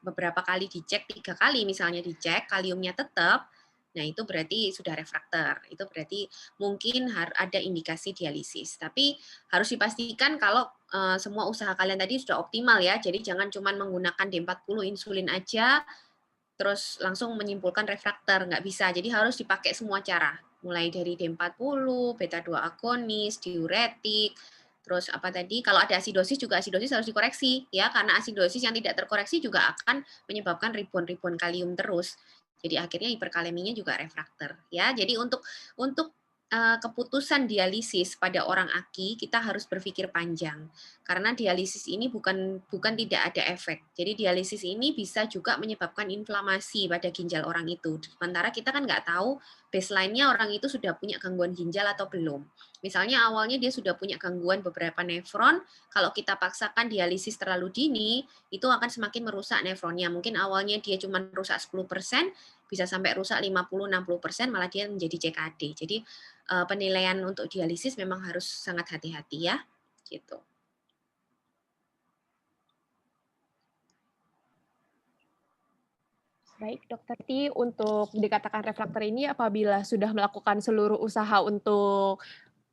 beberapa kali dicek, 3 kali misalnya dicek, kaliumnya tetap, nah itu berarti sudah refrakter. Itu berarti mungkin ada indikasi dialisis. Tapi harus dipastikan kalau semua usaha kalian tadi sudah optimal ya. Jadi jangan cuma menggunakan D40 insulin aja, terus langsung menyimpulkan refrakter, nggak bisa. Jadi harus dipakai semua cara, mulai dari D40, beta 2 agonis, diuretik, terus apa tadi, kalau ada asidosis juga asidosis harus dikoreksi, ya, karena asidosis yang tidak terkoreksi juga akan menyebabkan ribuan-ribuan kalium terus. Jadi akhirnya hiperkaleminya juga refrakter, ya. Jadi untuk keputusan dialisis pada orang aki, kita harus berpikir panjang. Karena dialisis ini bukan bukan tidak ada efek. Jadi dialisis ini bisa juga menyebabkan inflamasi pada ginjal orang itu. Sementara kita kan nggak tahu baseline-nya orang itu sudah punya gangguan ginjal atau belum. Misalnya awalnya dia sudah punya gangguan beberapa nefron, kalau kita paksakan dialisis terlalu dini, itu akan semakin merusak nefronnya. Mungkin awalnya dia cuma rusak 10%, bisa sampai rusak 50-60%, malah dia menjadi CKD. Jadi penilaian untuk dialisis memang harus sangat hati-hati ya, gitu. Baik, dokter. Jadi untuk dikatakan refraktor ini apabila sudah melakukan seluruh usaha untuk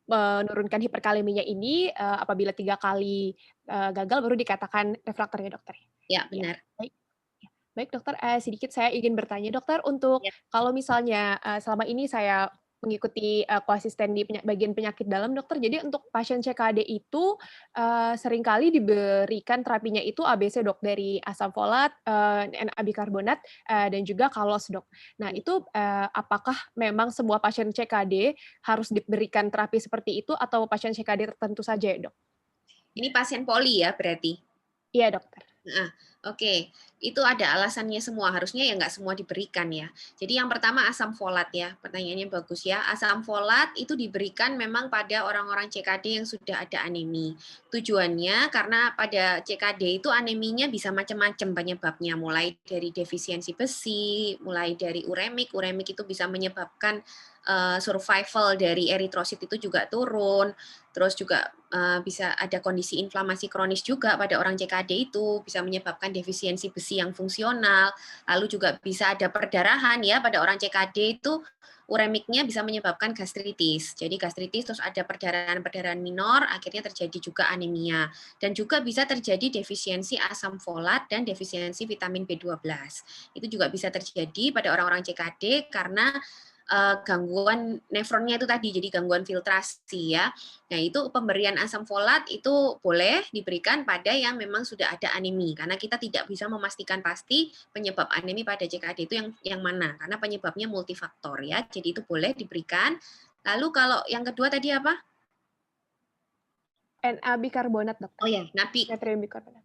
menurunkan hiperkaleminya ini, apabila 3 kali, gagal baru dikatakan refraktor ya, dokter? Ya, Ya, benar. baik. Ya, baik dokter, sedikit saya ingin bertanya dokter, untuk Ya. kalau misalnya, selama ini saya mengikuti, konsisten di bagian penyakit dalam dokter, jadi untuk pasien CKD itu, seringkali diberikan terapinya itu ABC dok, dari asam folat, NA-bikarbonat, dan juga kalos dok. Nah itu, apakah memang semua pasien CKD harus diberikan terapi seperti itu atau pasien CKD tertentu saja ya dok? Ini pasien poli ya berarti? Iya dokter. Heeh, oke. Itu ada alasannya semua, harusnya ya nggak semua diberikan ya. Jadi yang pertama asam folat ya, pertanyaannya bagus ya. Asam folat itu diberikan memang pada orang-orang CKD yang sudah ada anemi. Tujuannya karena pada CKD itu aneminya bisa macam-macam penyebabnya, mulai dari defisiensi besi, mulai dari uremik. Uremik itu bisa menyebabkan survival dari eritrosit itu juga turun. Terus juga bisa ada kondisi inflamasi kronis juga pada orang CKD itu, bisa menyebabkan defisiensi besi yang fungsional, lalu juga bisa ada perdarahan ya pada orang CKD itu, uremiknya bisa menyebabkan gastritis. Jadi gastritis terus ada perdarahan-perdarahan minor, akhirnya terjadi juga anemia. Dan juga bisa terjadi defisiensi asam folat dan defisiensi vitamin B12. Itu juga bisa terjadi pada orang-orang CKD karena gangguan nefronnya itu tadi, jadi gangguan filtrasi ya. Nah, itu pemberian asam folat itu boleh diberikan pada yang memang sudah ada anemi, karena kita tidak bisa memastikan pasti penyebab anemi pada CKD itu yang mana, karena penyebabnya multifaktor ya. Jadi itu boleh diberikan. Lalu kalau yang kedua tadi apa? NA-bikarbonat dokter, Oh ya, napi. natrium bikarbonat.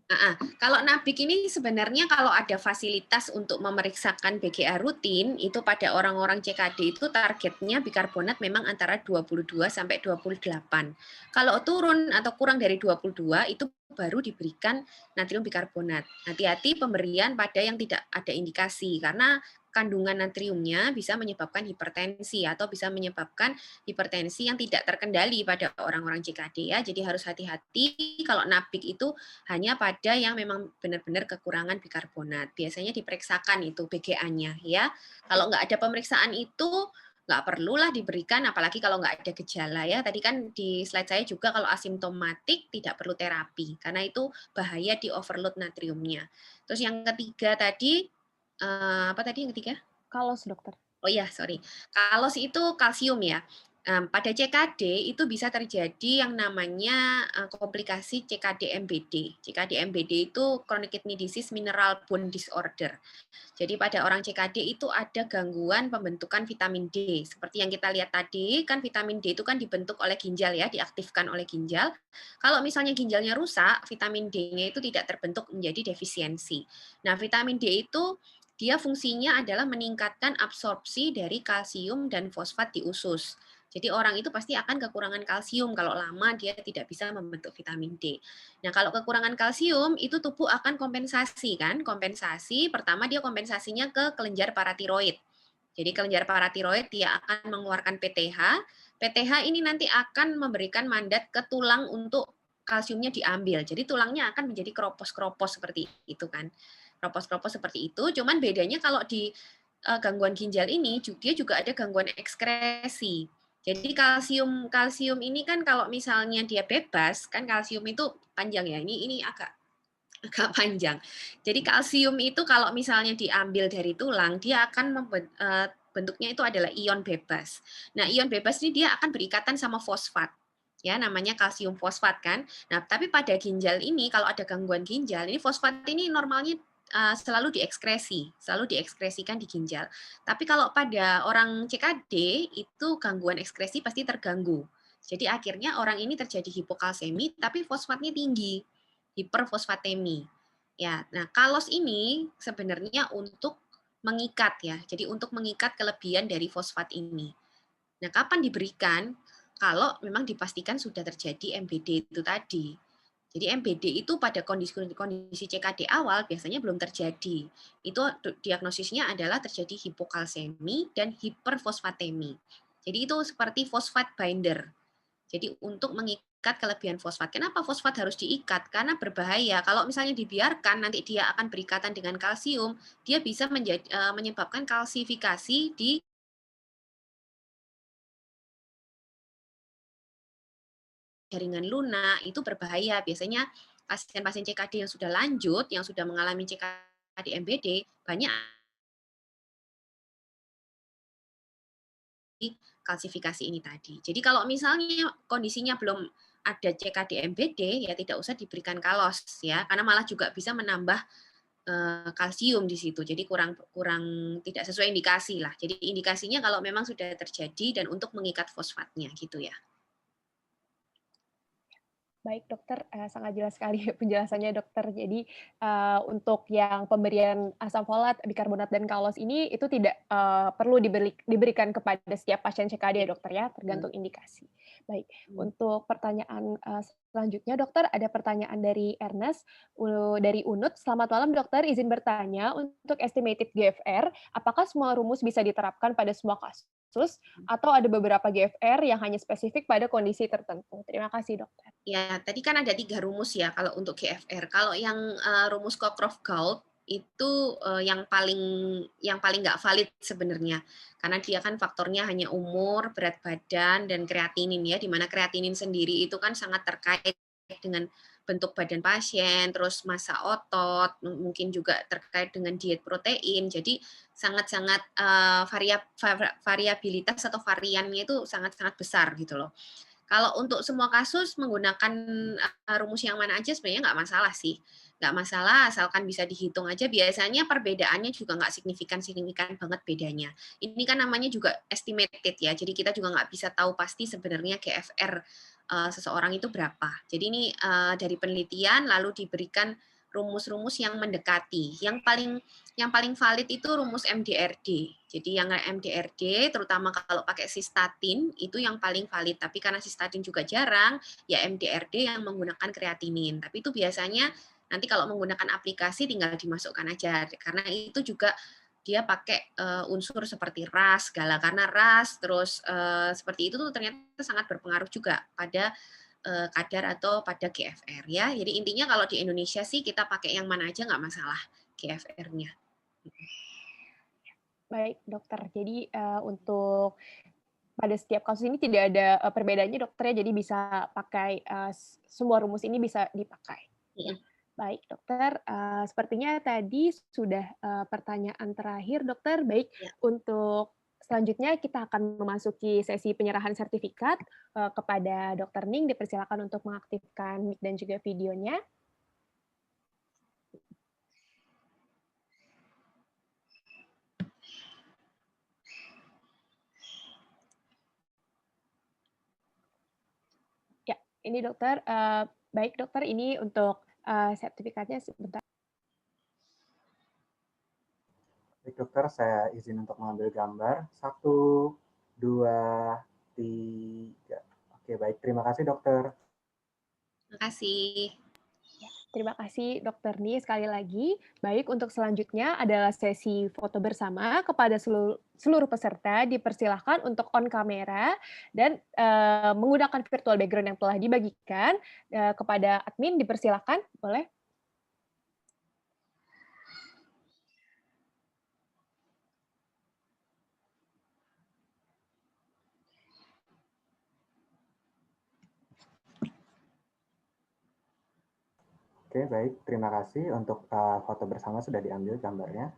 Kalau nabik ini sebenarnya kalau ada fasilitas untuk memeriksakan BGA rutin, itu pada orang-orang CKD itu targetnya bikarbonat memang antara 22 sampai 28. Kalau turun atau kurang dari 22 itu baru diberikan natrium bikarbonat. Hati-hati pemberian pada yang tidak ada indikasi karena kandungan natriumnya bisa menyebabkan hipertensi atau bisa menyebabkan hipertensi yang tidak terkendali pada orang-orang CKD ya. Jadi harus hati-hati kalau nabik itu hanya pada yang memang benar-benar kekurangan bikarbonat. Biasanya diperiksakan itu BGA-nya ya. Kalau nggak ada pemeriksaan itu nggak perlulah diberikan, apalagi kalau nggak ada gejala ya. Tadi kan di slide saya juga kalau asimptomatik tidak perlu terapi karena itu bahaya di overload natriumnya. Terus yang ketiga tadi apa tadi yang ketiga? Kalos dokter. Oh iya, sorry. Kalos itu kalsium ya. Pada CKD itu bisa terjadi yang namanya komplikasi CKD-MBD. CKD-MBD itu chronic kidney disease mineral bone disorder. Jadi pada orang CKD itu ada gangguan pembentukan vitamin D. Seperti yang kita lihat tadi, kan vitamin D itu kan dibentuk oleh ginjal ya, diaktifkan oleh ginjal. Kalau misalnya ginjalnya rusak, vitamin D-nya itu tidak terbentuk menjadi defisiensi. Nah, vitamin D itu dia fungsinya adalah meningkatkan absorpsi dari kalsium dan fosfat di usus. Jadi orang itu pasti akan kekurangan kalsium kalau lama dia tidak bisa membentuk vitamin D. Nah, kalau kekurangan kalsium itu tubuh akan kompensasi kan? Kompensasi pertama dia kompensasinya ke kelenjar paratiroid. Jadi kelenjar paratiroid dia akan mengeluarkan PTH. PTH ini nanti akan memberikan mandat ke tulang untuk kalsiumnya diambil. Jadi tulangnya akan menjadi keropos-keropos seperti itu kan. Keropos-keropos seperti itu, cuman bedanya kalau di gangguan ginjal ini dia juga ada gangguan ekskresi. Jadi kalsium kalsium ini kan kalau misalnya dia bebas, kan kalsium itu panjang ya. Ini agak agak panjang. Jadi kalsium itu kalau misalnya diambil dari tulang, dia akan bentuknya itu adalah ion bebas. Nah, ion bebas ini dia akan berikatan sama fosfat. Ya, namanya kalsium fosfat kan. Nah, tapi pada ginjal ini kalau ada gangguan ginjal, ini fosfat ini normalnya selalu diekspresikan di ginjal. Tapi kalau pada orang CKD itu gangguan ekskresi pasti terganggu. Jadi akhirnya orang ini terjadi hipokalsemi tapi fosfatnya tinggi, hiperfosfatemi. Ya, nah kalos ini sebenarnya untuk mengikat ya. Jadi untuk mengikat kelebihan dari fosfat ini. Nah, kapan diberikan? Kalau memang dipastikan sudah terjadi MBD itu tadi. Jadi MBD itu pada kondisi CKD awal biasanya belum terjadi. Itu diagnosisnya adalah terjadi hipokalsemi dan hiperfosfatemi. Jadi itu seperti fosfat binder. Jadi untuk mengikat kelebihan fosfat. Kenapa fosfat harus diikat? Karena berbahaya. Kalau misalnya dibiarkan, nanti dia akan berikatan dengan kalsium, dia bisa menyebabkan kalsifikasi di jaringan lunak, itu berbahaya. Biasanya pasien-pasien CKD yang sudah lanjut, yang sudah mengalami CKD MBD, banyak kalsifikasi ini tadi. Jadi kalau misalnya kondisinya belum ada CKD MBD, ya tidak usah diberikan kalos ya, karena malah juga bisa menambah kalsium di situ. Jadi kurang kurang tidak sesuai indikasi lah. Jadi indikasinya kalau memang sudah terjadi dan untuk mengikat fosfatnya gitu ya. Baik dokter, sangat jelas sekali penjelasannya dokter. Jadi, untuk yang pemberian asam folat, bikarbonat, dan kalos ini itu tidak, perlu diberikan kepada setiap pasien CKD ya dokter ya, tergantung indikasi. Baik, untuk pertanyaan, selanjutnya dokter, ada pertanyaan dari Ernest, dari UNUD. "Selamat malam dokter, izin bertanya, untuk estimated GFR, apakah semua rumus bisa diterapkan pada semua kasus, atau ada beberapa GFR yang hanya spesifik pada kondisi tertentu?" Terima kasih dokter. Ya, tadi kan ada 3 rumus ya kalau untuk GFR. Kalau yang, rumus Cockcroft-Gault itu, yang paling nggak valid sebenarnya. Karena dia kan faktornya hanya umur, berat badan, dan kreatinin ya, di mana kreatinin sendiri itu kan sangat terkait dengan bentuk badan pasien, terus massa otot, mungkin juga terkait dengan diet protein. Jadi sangat-sangat, variabilitas atau variannya itu sangat-sangat besar gitu loh. Kalau untuk semua kasus menggunakan, rumus yang mana aja sebenarnya nggak masalah sih, nggak masalah asalkan bisa dihitung aja, biasanya perbedaannya juga nggak signifikan-signifikan banget bedanya. Ini kan namanya juga estimated ya, jadi kita juga nggak bisa tahu pasti sebenarnya GFR, seseorang itu berapa. Jadi ini, dari penelitian lalu diberikan rumus-rumus yang mendekati. Yang paling valid itu rumus MDRD. Jadi yang MDRD, terutama kalau pakai sistatin, itu yang paling valid. Tapi karena sistatin juga jarang, ya MDRD yang menggunakan kreatinin. Tapi itu biasanya nanti kalau menggunakan aplikasi tinggal dimasukkan aja. Karena itu juga dia pakai unsur seperti RAS, segala. Karena RAS, terus seperti itu tuh ternyata sangat berpengaruh juga pada kadar atau pada GFR ya. Jadi intinya kalau di Indonesia sih kita pakai yang mana aja nggak masalah GFR-nya. Baik dokter, jadi, untuk pada setiap kasus ini tidak ada, perbedaannya dokter ya, jadi bisa pakai, semua rumus ini bisa dipakai. Ya, baik dokter, sepertinya tadi sudah, pertanyaan terakhir dokter. Baik, Ya. untuk selanjutnya kita akan memasuki sesi penyerahan sertifikat, kepada Dokter Ning, dipersilakan untuk mengaktifkan mic dan juga videonya. Ya, ini dokter, baik dokter, ini untuk, sertifikatnya sebentar. Baik dokter, saya izin untuk mengambil gambar. 1, 2, 3. Oke, baik. Terima kasih dokter. Terima kasih. Ya, terima kasih Dokter Ni sekali lagi. Baik, untuk selanjutnya adalah sesi foto bersama. Kepada seluruh peserta dipersilahkan untuk on kamera dan menggunakan virtual background yang telah dibagikan. Kepada admin dipersilahkan, boleh. Oke, baik. Terima kasih untuk foto bersama sudah diambil gambarnya.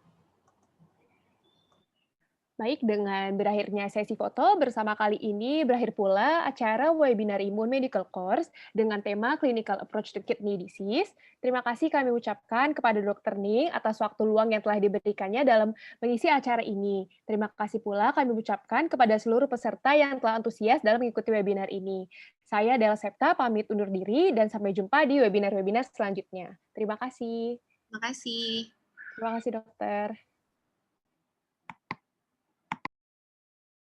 Baik, dengan berakhirnya sesi foto bersama kali ini, berakhir pula acara webinar Imun Medical Course dengan tema Clinical Approach to Kidney Disease. Terima kasih kami ucapkan kepada Dr. Ning atas waktu luang yang telah diberikannya dalam mengisi acara ini. Terima kasih pula kami ucapkan kepada seluruh peserta yang telah antusias dalam mengikuti webinar ini. Saya Del Septa pamit undur diri dan sampai jumpa di webinar-webinar selanjutnya. Terima kasih. Terima kasih. Terima kasih, dokter.